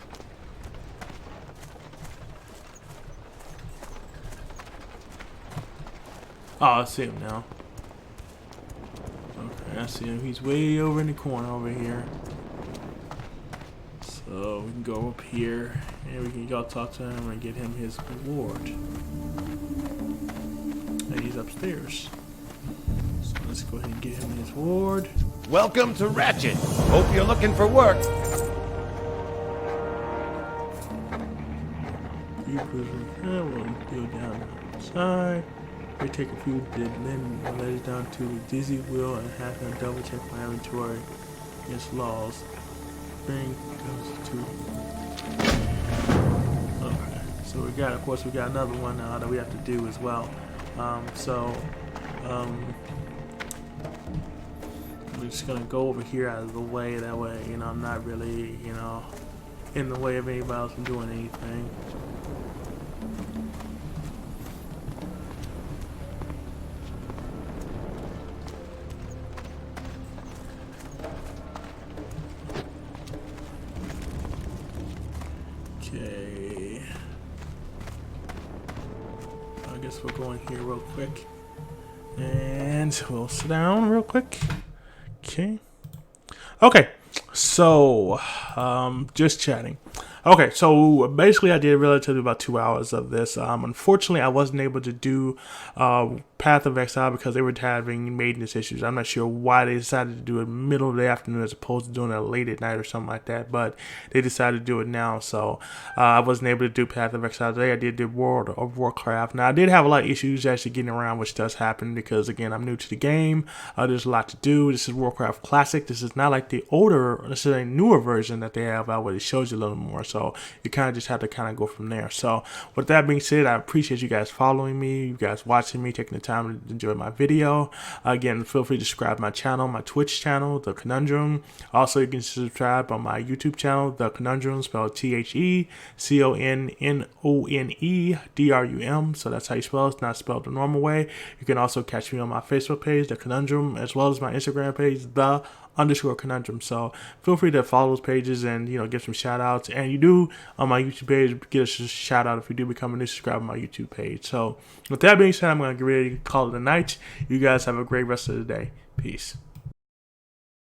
Oh, I see him now. Okay, I see him. He's way over in the corner over here. So we can go up here and we can go talk to him and get him his reward. And he's upstairs. So let's go ahead and get him his reward. Welcome to Ratchet. Hope you're looking for work. You we'll go down outside. We take a few then letters down to the dizzy wheel and have him double check my inventory against laws. Bring goes to. Okay, so we got another one that we have to do as well. We're just gonna go over here out of the way. That way, I'm not really, in the way of anybody else from doing anything. Okay. I guess we'll go in here real quick. And we'll sit down real quick. Okay. Okay. So, just chatting. Okay, so basically I did relatively about 2 hours of this. Unfortunately, I wasn't able to do Path of Exile because they were having maintenance issues. I'm not sure why they decided to do it middle of the afternoon as opposed to doing it late at night or something like that, but they decided to do it now, so I wasn't able to do Path of Exile today. I did do World of Warcraft. Now, I did have a lot of issues actually getting around, which does happen because, again, I'm new to the game. There's a lot to do. This is Warcraft Classic. This is not like the older, this is a newer version that they have out where it shows you a little more, so you kind of just have to kind of go from there. So with that being said, I appreciate you guys following me, you guys watching me, taking the time to enjoy my video. Again, feel free to subscribe to my channel, my Twitch channel, The Conundrum. Also, you can subscribe on my YouTube channel, The Conundrum, spelled TheCononedrum. So that's how you spell it. It's not spelled the normal way. You can also catch me on my Facebook page, The Conundrum, as well as my Instagram page, _conundrum. So feel free to follow those pages and give some shout outs, and you do on my YouTube page get a shout out if you do become a new subscriber on my YouTube page. So with that being said, I'm going to get ready to call it a night. You guys have a great rest of the day. Peace.